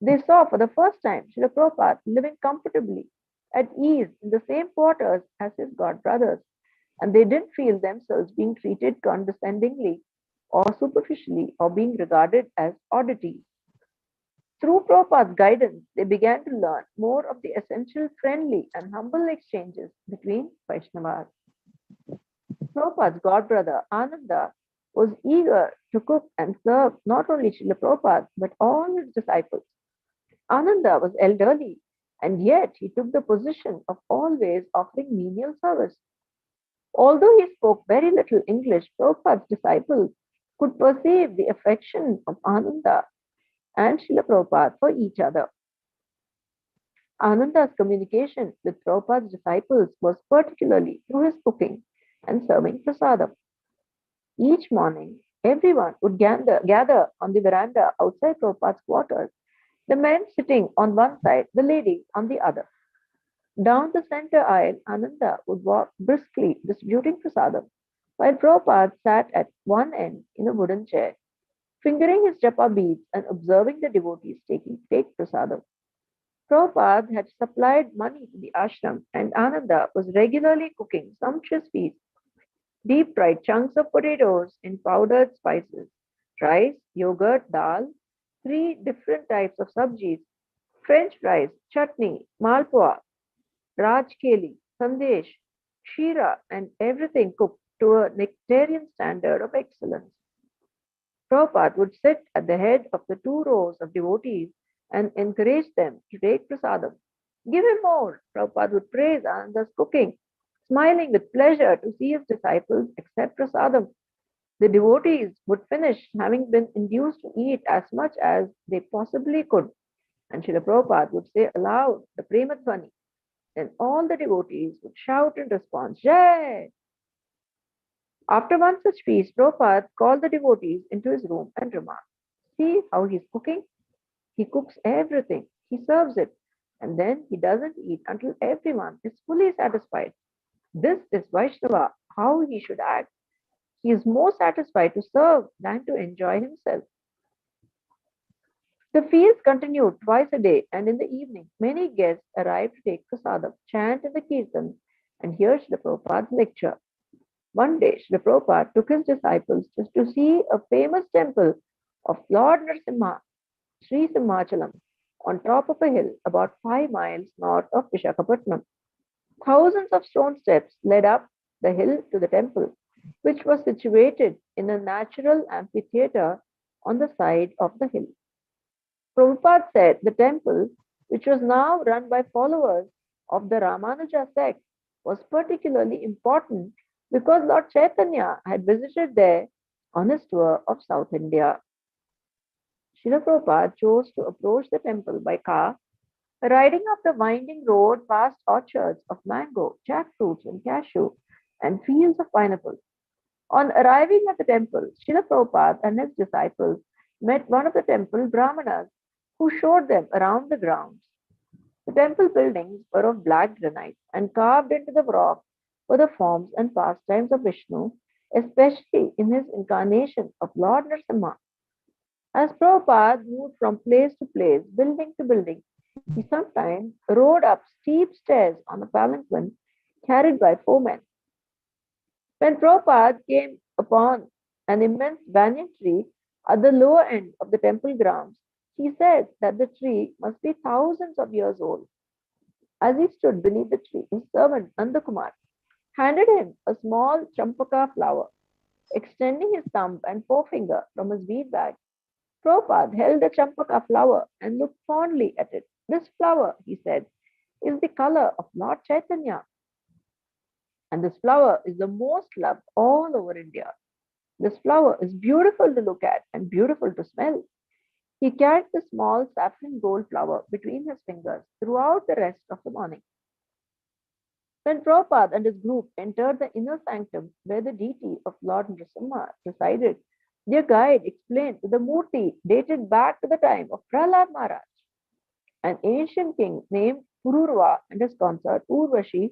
They saw for the first time Srila Prabhupada living comfortably at ease in the same quarters as his god brothers, and they didn't feel themselves being treated condescendingly or superficially or being regarded as oddities. Through Prabhupada's guidance, they began to learn more of the essential friendly and humble exchanges between Vaishnavas. Prabhupada's godbrother Ananda was eager to cook and serve not only Srila Prabhupada but all his disciples. Ananda was elderly, and yet he took the position of always offering menial service. Although he spoke very little English, Prabhupada's disciples could perceive the affection of Ananda and Srila Prabhupada for each other. Ananda's communication with Prabhupada's disciples was particularly through his cooking and serving prasadam. Each morning, everyone would gather on the veranda outside Prabhupada's quarters, the men sitting on one side, the ladies on the other. Down the center aisle, Ananda would walk briskly, distributing prasadam, while Prabhupada sat at one end in a wooden chair, fingering his japa beads and observing the devotees take prasadam. Prabhupada had supplied money to the ashram, and Ananda was regularly cooking sumptuous feasts, deep-fried chunks of potatoes in powdered spices, rice, yogurt, dal, 3 different types of sabjis, French fries, chutney, malpua, rajkeli, sandesh, shira, and everything cooked to a nectarian standard of excellence. Prabhupada would sit at the head of the 2 rows of devotees and encourage them to take prasadam. Give him more, Prabhupada would praise Ananda's cooking, smiling with pleasure to see his disciples accept prasadam. The devotees would finish, having been induced to eat as much as they possibly could, and Srila Prabhupada would say aloud the Premadhvani. Then all the devotees would shout in response, Jai! After one such feast, Prabhupada called the devotees into his room and remarked, see how he's cooking? He cooks everything, he serves it, and then he doesn't eat until everyone is fully satisfied. This is Vaishnava, how he should act. He is more satisfied to serve than to enjoy himself. The feast continued twice a day, and in the evening, many guests arrived to take prasadam, chant in the kirtan, and hear Srila Prabhupada's lecture. One day, Srila Prabhupada took his disciples just to see a famous temple of Lord Narasimha, Sri Simhachalam, on top of a hill about 5 miles north of Visakhapatnam. Thousands of stone steps led up the hill to the temple, which was situated in a natural amphitheater on the side of the hill. Prabhupada said the temple, which was now run by followers of the Ramanuja sect, was particularly important because Lord Caitanya had visited there on his tour of South India. Srila Prabhupada chose to approach the temple by car, riding up the winding road past orchards of mango, jackfruits, and cashew, and fields of pineapple. On arriving at the temple, Srila Prabhupada and his disciples met one of the temple brahmanas who showed them around the grounds. The temple buildings were of black granite, and carved into the rock were the forms and pastimes of Vishnu, especially in his incarnation of Lord Narasimha. As Prabhupada moved from place to place, building to building, he sometimes rode up steep stairs on a palanquin carried by 4 men. When Prabhupada came upon an immense banyan tree at the lower end of the temple grounds, he said that the tree must be thousands of years old. As he stood beneath the tree, his servant Nandakumar handed him a small champaka flower. Extending his thumb and forefinger from his bead bag, Prabhupada held the champaka flower and looked fondly at it. This flower, he said, is the color of Lord Caitanya. And this flower is the most loved all over India. This flower is beautiful to look at and beautiful to smell. He carried the small saffron gold flower between his fingers throughout the rest of the morning. When Prabhupada and his group entered the inner sanctum where the deity of Lord Narasimha resided, their guide explained that the murti dated back to the time of Prahlad Maharaj. An ancient king named Pururva and his consort Urvashi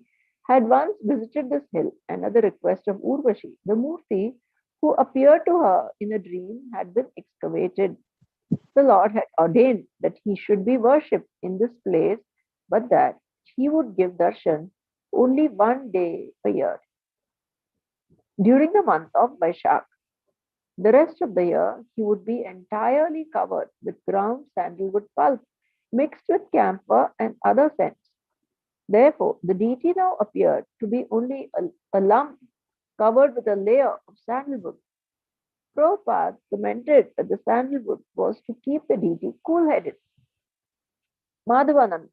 had once visited this hill, and at the request of Urvashi, the murti who appeared to her in a dream had been excavated. The Lord had ordained that he should be worshipped in this place, but that he would give darshan only 1 day a year, during the month of Vaishak. The rest of the year, he would be entirely covered with ground sandalwood pulp mixed with camphor and other scents. Therefore, the deity now appeared to be only a lump covered with a layer of sandalwood. Prabhupada commented that the sandalwood was to keep the deity cool-headed. Madhavanand,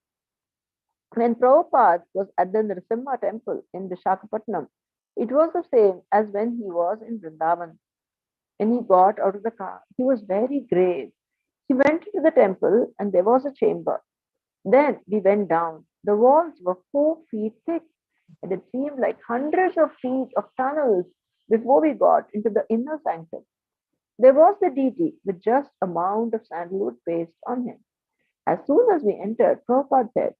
when Prabhupada was at the Nrsimha temple in Vishakhapatnam, it was the same as when he was in Vrindavan. When he got out of the car, he was very grave. He went into the temple and there was a chamber. Then we went down. The walls were 4 feet thick, and it seemed like hundreds of feet of tunnels before we got into the inner sanctum. There was the deity with just a mound of sandalwood paste on him. As soon as we entered, Prabhupada said,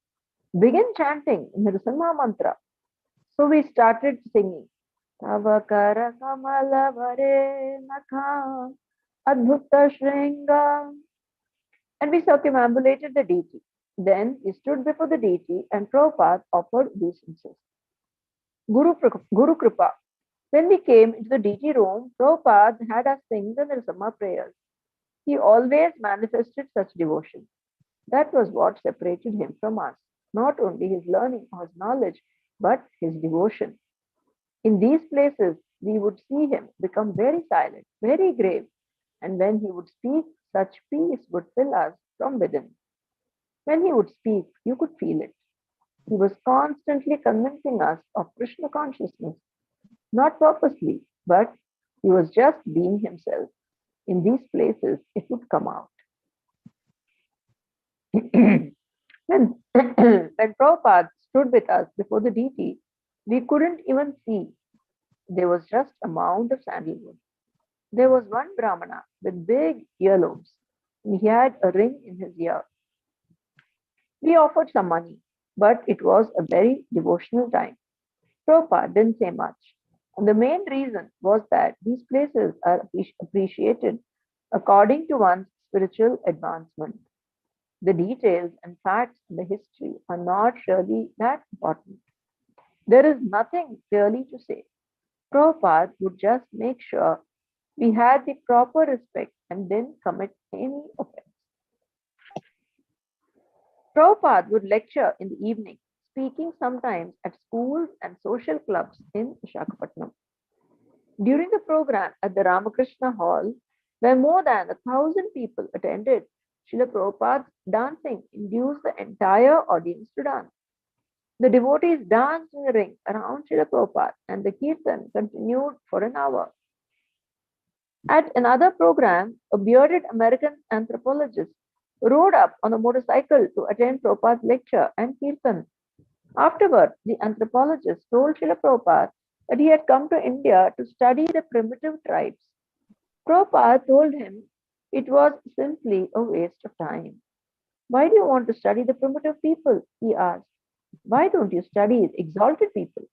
"Begin chanting Nrsimha mantra." So we started singing. Tava kara kamala vare nakha adbhuta shringa. And we circumambulated the deity. Then we stood before the deity and Prabhupada offered obeisances. Guru Kripa. When we came into the deity room, Prabhupada had us sing the Nrsimha prayers. He always manifested such devotion. That was what separated him from us. Not only his learning or his knowledge, but his devotion. In these places, we would see him become very silent, very grave, and when he would speak, such peace would fill us from within. When he would speak, you could feel it. He was constantly convincing us of Krishna consciousness, not purposely, but he was just being himself. In these places, it would come out. when Prabhupada stood with us before the deity, we couldn't even see. There was just a mound of sandalwood. There was one Brahmana with big earlobes. He had a ring in his ear. We offered some money, but it was a very devotional time. Prabhupada didn't say much. And the main reason was that these places are appreciated according to one's spiritual advancement. The details and facts in the history are not really that important. There is nothing really to say. Prabhupada would just make sure we had the proper respect and didn't commit any offense. Prabhupada would lecture in the evening, speaking sometimes at schools and social clubs in Vishakhapatnam. During the program at the Ramakrishna Hall, where more than 1,000 people attended, Srila Prabhupada's dancing induced the entire audience to dance. The devotees danced in the ring around Srila Prabhupada and the kirtan continued for an hour. At another program, a bearded American anthropologist rode up on a motorcycle to attend Prabhupada's lecture and kirtan. Afterward, the anthropologist told Srila Prabhupada that he had come to India to study the primitive tribes. Prabhupada told him it was simply a waste of time. Why do you want to study the primitive people? He asked. Why don't you study the exalted people?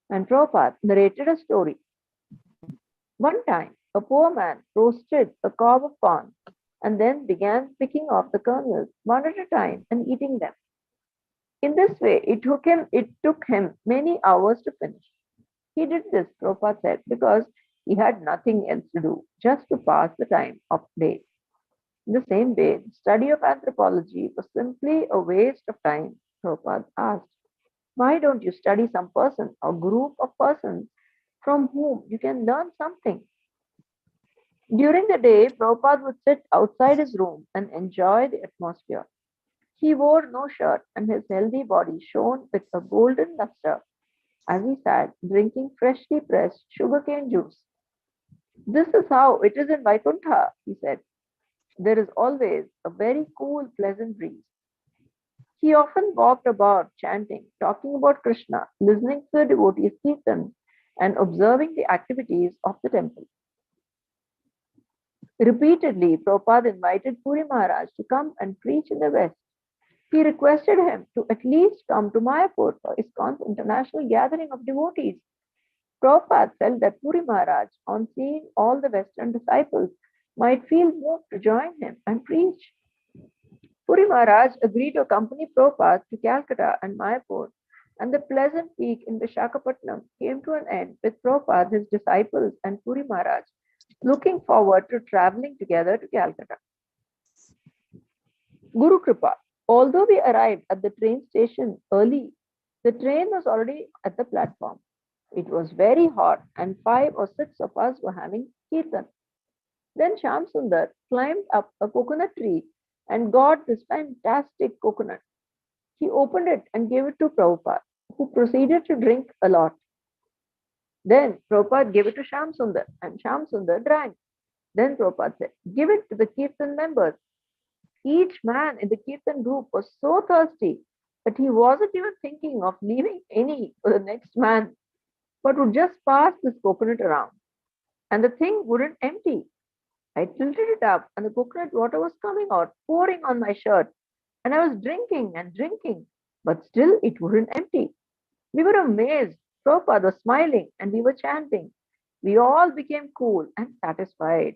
And Prabhupada narrated a story. One time, a poor man roasted a cob of corn and then began picking off the kernels one at a time and eating them. In this way, it took him many hours to finish. He did this, Prabhupada said, because he had nothing else to do, just to pass the time of day. In the same way, the study of anthropology was simply a waste of time, Prabhupada asked. Why don't you study some person or group of persons from whom you can learn something? During the day, Prabhupada would sit outside his room and enjoy the atmosphere. He wore no shirt and his healthy body shone with a golden luster as he sat drinking freshly pressed sugarcane juice. This is how it is in Vaikuntha, he said. There is always a very cool, pleasant breeze. He often walked about chanting, talking about Krishna, listening to the devotees' kirtan, and observing the activities of the temple. Repeatedly, Prabhupada invited Puri Maharaj to come and preach in the West. He requested him to at least come to Mayapur for ISKCON's international gathering of devotees. Prabhupada felt that Puri Maharaj, on seeing all the Western disciples, might feel moved to join him and preach. Puri Maharaj agreed to accompany Prabhupada to Calcutta and Mayapur, and the pleasant week in Vishakhapatnam came to an end with Prabhupada, his disciples, and Puri Maharaj looking forward to traveling together to Calcutta. Guru Kripa. Although we arrived at the train station early, the train was already at the platform. It was very hot and 5 or 6 of us were having kirtan. Then Shyam Sundar climbed up a coconut tree and got this fantastic coconut. He opened it and gave it to Prabhupada, who proceeded to drink a lot. Then Prabhupada gave it to Shyam Sundar and Shyam Sundar drank. Then Prabhupada said, give it to the kirtan members. Each man in the kirtan group was so thirsty that he wasn't even thinking of leaving any for the next man, but would just pass this coconut around. And the thing wouldn't empty. I tilted it up and the coconut water was coming out, pouring on my shirt. And I was drinking and drinking, but still it wouldn't empty. We were amazed. Prabhupada was smiling and we were chanting. We all became cool and satisfied.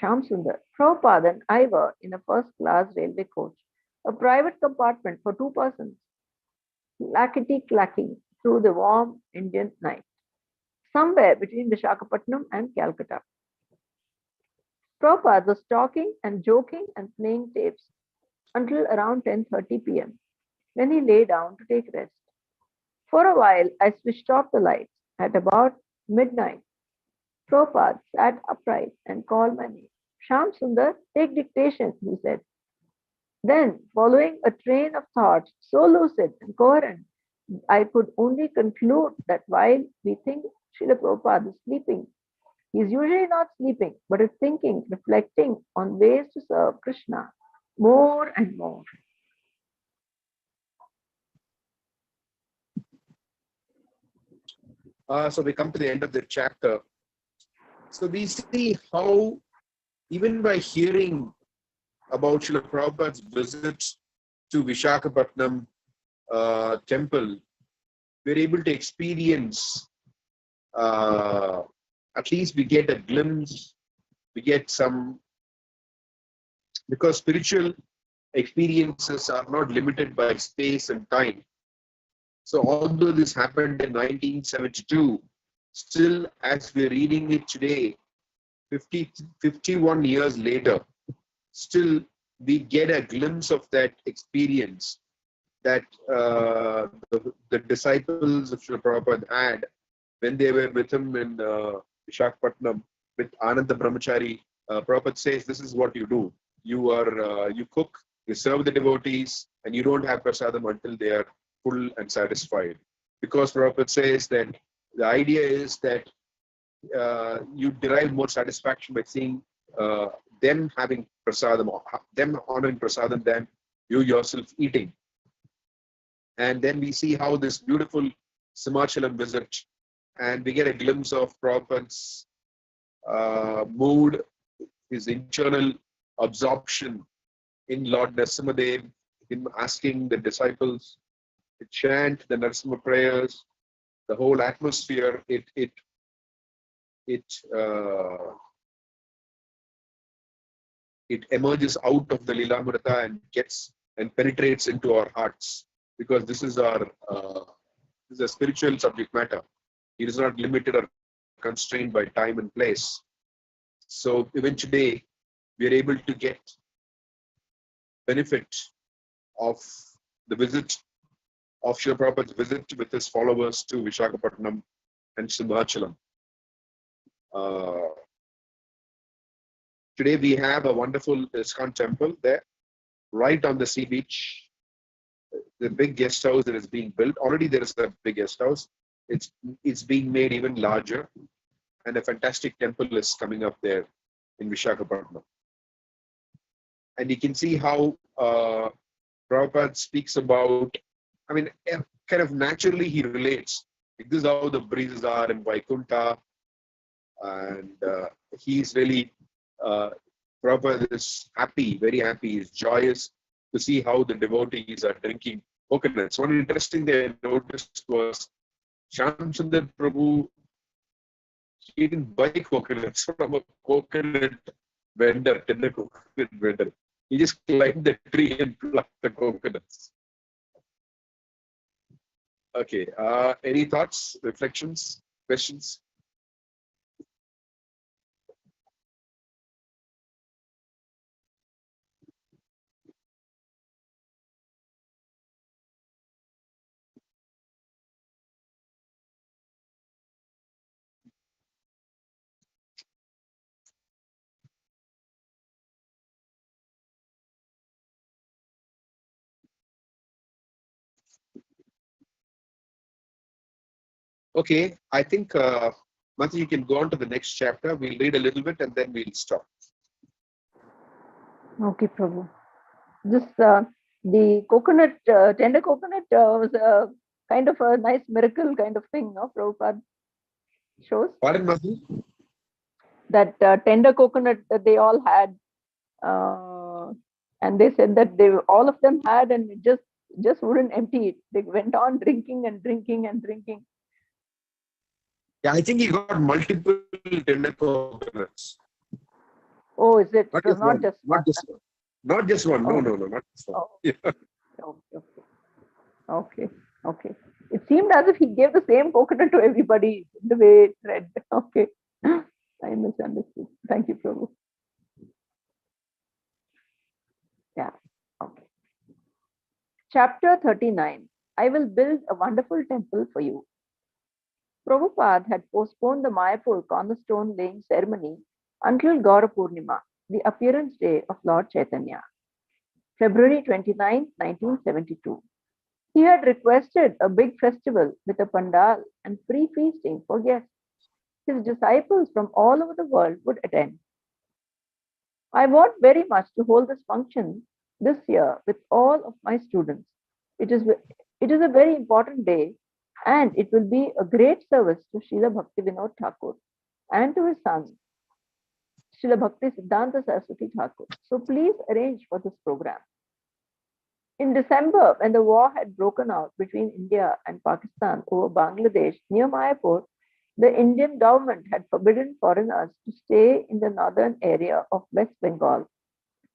Shyam Sundar, Prabhupada and I were in a first-class railway coach, a private compartment for 2 persons, clackety-clacking through the warm Indian night, somewhere between Visakhapatnam and Calcutta. Prabhupada was talking and joking and playing tapes until around 10:30 p.m. when he lay down to take rest. For a while, I switched off the lights. At about midnight, Prabhupada sat upright and called my name. Shyam Sundar, take dictation, he said. Then, following a train of thoughts so lucid and coherent, I could only conclude that while we think Srila Prabhupada is sleeping, he is usually not sleeping, but is thinking, reflecting on ways to serve Krishna more and more. So we come to the end of the chapter. So we see how, even by hearing about Srila Prabhupada's visit to Visakhapatnam temple, we're able to experience, at least we get a glimpse, we get some, because spiritual experiences are not limited by space and time. So although this happened in 1972, still as we're reading it today, 51 years later, still we get a glimpse of that experience that the disciples of Srila Prabhupada had when they were with him in Visakhapatnam with Ananda Brahmachari. Prabhupada says, this is what you do. You cook, you serve the devotees, and you don't have prasadam until they are full and satisfied. Because Prabhupada says that the idea is that you derive more satisfaction by seeing them having prasadam, or them honoring prasadam than you yourself eating. And then we see how this beautiful Simachalam visit, and we get a glimpse of Prabhupada's mood, his internal absorption in Lord Narasimhadev, him asking the disciples to chant the Narasimha prayers, the whole atmosphere, it emerges out of the Lilamrita and gets and penetrates into our hearts, because this is our this is a spiritual subject matter. It is not limited or constrained by time and place. So even today, we are able to get benefit of the visit of Srila Prabhupada's visit with his followers to Visakhapatnam and Simhachalam. Today we have a wonderful ISKCON temple there, right on the sea beach. The big guest house that is being built. Already there is a big guest house. It's being made even larger, and a fantastic temple is coming up there in Visakhapatnam. And you can see how Prabhupada speaks about, I mean, kind of naturally he relates. This is how the breezes are in Vaikuntha, and he's really, Prabhupada is happy, very happy, he's joyous to see how the devotees are drinking coconuts. One interesting thing I noticed was Shyam Sundar Prabhu, he didn't buy coconuts from a coconut vendor, tender coconut vendor. He just climbed the tree and plucked the coconuts. Okay, any thoughts, reflections, questions? Okay, I think, Mati, you can go on to the next chapter. We'll read a little bit and then we'll stop. Okay, Prabhu. This the coconut, tender coconut was a kind of a nice miracle kind of thing, no? Prabhupada shows Pardon, Mati? that tender coconut that they all had, and they said that they all of them had, and it just wouldn't empty it. They went on drinking and drinking and drinking. Yeah, I think he got multiple tender coconuts. Oh, is it? Not So just not one. just Not one. just one. Not just one. No, Oh. no, not just one. Oh. Yeah. Okay. Okay. It seemed as if he gave the same coconut to everybody the way it read. Okay. I misunderstood. Thank you, Prabhu. Yeah. Okay. Chapter 39. I will build a wonderful temple for you. Prabhupada had postponed the Mayapur cornerstone laying ceremony until Gaura Purnima, the appearance day of Lord Caitanya, February 29, 1972. He had requested a big festival with a pandal and free feasting for guests. His disciples from all over the world would attend. I want very much to hold this function this year with all of my students. It is a very important day, and it will be a great service to Srila Bhaktivinoda Thakur and to his son, Srila Bhakti Siddhanta Saraswati Thakur. So please arrange for this program. In December, when the war had broken out between India and Pakistan over Bangladesh near Mayapur, the Indian government had forbidden foreigners to stay in the northern area of West Bengal.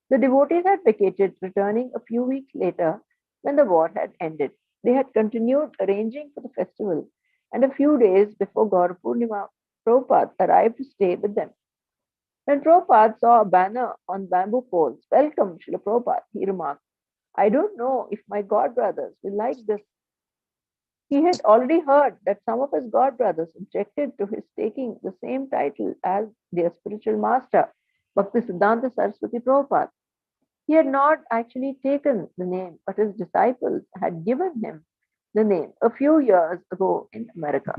The devotees had vacated, returning a few weeks later when the war had ended. They had continued arranging for the festival, and a few days before Gaura Purnima, Prabhupada arrived to stay with them. When Prabhupada saw a banner on bamboo poles, "Welcome, Srila Prabhupada," he remarked, "I don't know if my god brothers will like this." He had already heard that some of his god brothers objected to his taking the same title as their spiritual master, Bhakti Siddhanta Saraswati Prabhupada. He had not actually taken the name, but his disciples had given him the name a few years ago in America.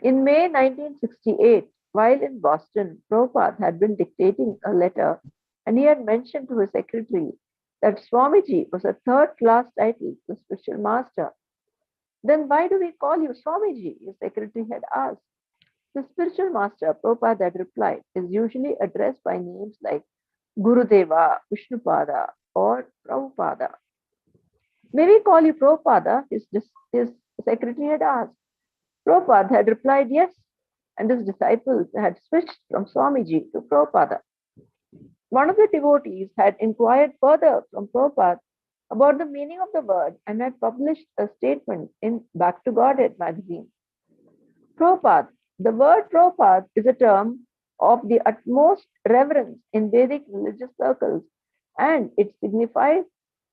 In May 1968, while in Boston, Prabhupada had been dictating a letter, and he had mentioned to his secretary that Swamiji was a third-class title, the spiritual master. "Then why do we call you Swamiji?" his secretary had asked. The spiritual master, Prabhupada had replied, is usually addressed by names like Gurudeva, Vishnupada, or Prabhupada. "May we call you Prabhupada?" his secretary had asked. Prabhupada had replied yes, and his disciples had switched from Swamiji to Prabhupada. One of the devotees had inquired further from Prabhupada about the meaning of the word and had published a statement in Back to Godhead magazine. Prabhupada. The word Prabhupada is a term of the utmost reverence in Vedic religious circles, and it signifies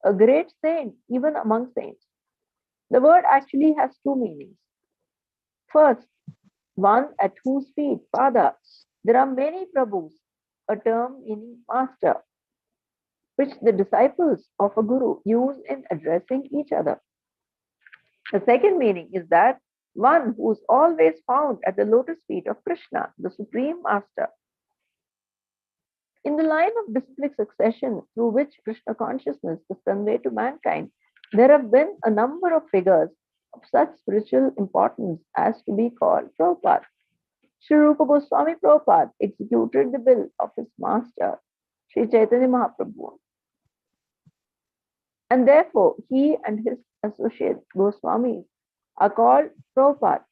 a great saint even among saints. The word actually has two meanings. First, one at whose feet, Pada, there are many Prabhus, a term meaning master, which the disciples of a guru use in addressing each other. The second meaning is that one who is always found at the lotus feet of Krishna, the Supreme Master. In the line of disciplic succession through which Krishna consciousness is conveyed to mankind, there have been a number of figures of such spiritual importance as to be called Prabhupada. Sri Rupa Goswami Prabhupada executed the will of his master, Sri Caitanya Mahaprabhu, and therefore he and his associate Goswamis are called Prabhupada.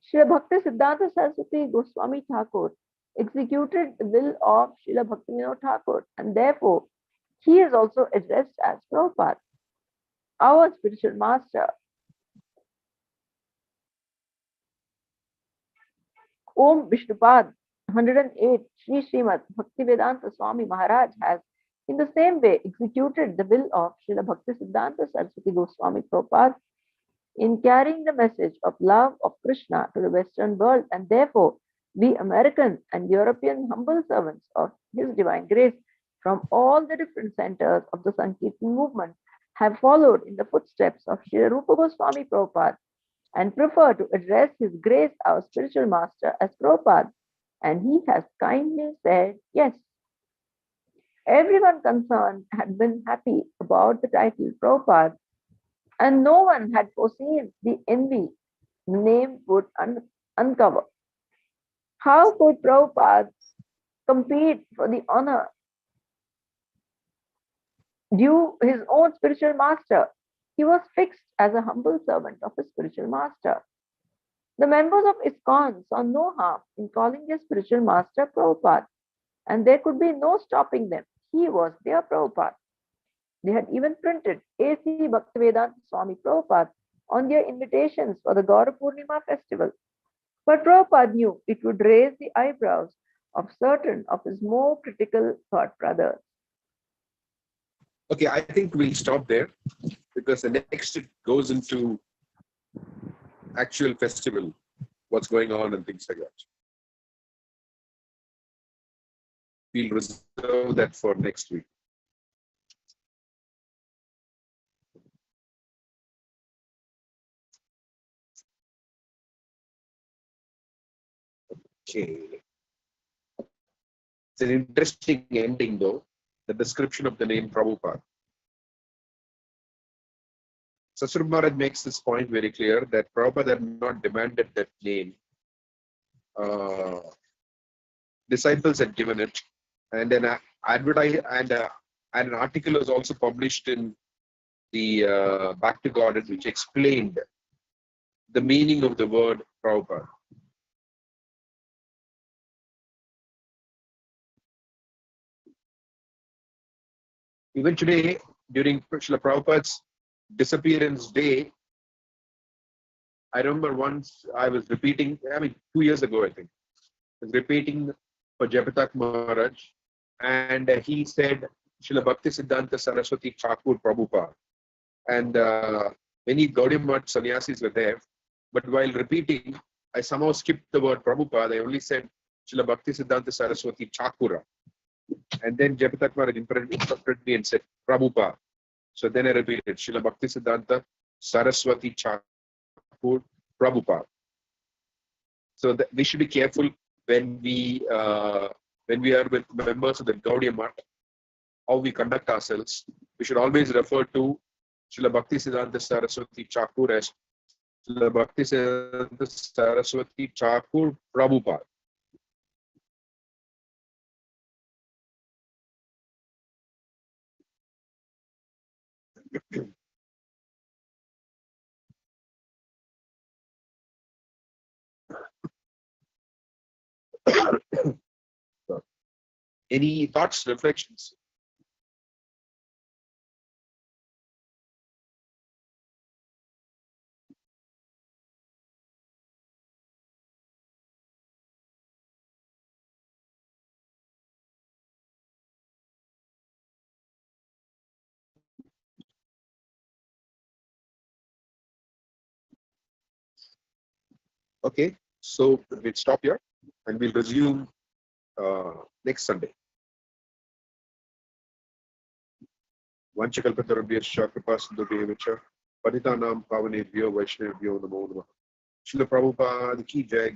Srila Bhakti Siddhanta Saraswati Goswami Thakur executed the will of Srila Bhaktivinoda Thakur, and therefore he is also addressed as Prabhupada, our spiritual master. Om Vishnupad 108 Sri Srimad Bhaktivedanta Swami Maharaj has in the same way executed the will of Srila Bhakti Siddhanta Saraswati Goswami Prabhupada in carrying the message of love of Krishna to the Western world, and therefore we American and European humble servants of His Divine Grace from all the different centers of the Sankirtan movement have followed in the footsteps of Sri Rupa Goswami Prabhupada and prefer to address His Grace, our spiritual master, as Prabhupada, and he has kindly said yes. Everyone concerned had been happy about the title Prabhupada, and no one had foreseen the envy the name would uncover. How could Prabhupada compete for the honor due his own spiritual master? He was fixed as a humble servant of his spiritual master. The members of ISKCON saw no harm in calling their spiritual master Prabhupada, and there could be no stopping them. He was their Prabhupada. They had even printed A.C. Bhaktivedanta Swami Prabhupada on their invitations for the Gaura Purnima festival. But Prabhupada knew it would raise the eyebrows of certain of his more critical thought brothers. Okay, I think we'll stop there because the next it goes into actual festival, what's going on and things like that. We'll reserve that for next week. Okay. It's an interesting ending though, the description of the name Prabhupada. Sasur Maharaj makes this point very clear that Prabhupada had not demanded that name. Disciples had given it, and an an article was also published in the Back to God, which explained the meaning of the word Prabhupada. Even today, during Srila Prabhupada's disappearance day, I remember once I was repeating, 2 years ago, I think, I was repeating for Japatak Maharaj, and he said, Srila Bhakti Siddhanta Saraswati Thakur Prabhupada. And many Gaudiya Math sannyasis were there, but while repeating, I somehow skipped the word Prabhupada. I only said Srila Bhakti Siddhanta Saraswati Thakura. And then Japatak Maharaj interrupted me and said Prabhupada. So then I repeated Srila Bhakti Siddhanta Saraswati Thakur Prabhupada. So we should be careful when we are with members of the Gaudiya Math, how we conduct ourselves. We should always refer to Srila Bhakti Siddhanta Saraswati Thakur as Srila Bhakti Siddhanta Saraswati Thakur Prabhupada. Any thoughts, reflections? Okay, so we'll stop here and we'll resume next Sunday. Vanchakalpatarabhyascha kripasindhubhyevacha patitanam pavanebhyo vaishnavibhyo namo namah. Srila Prabhupada ki jai.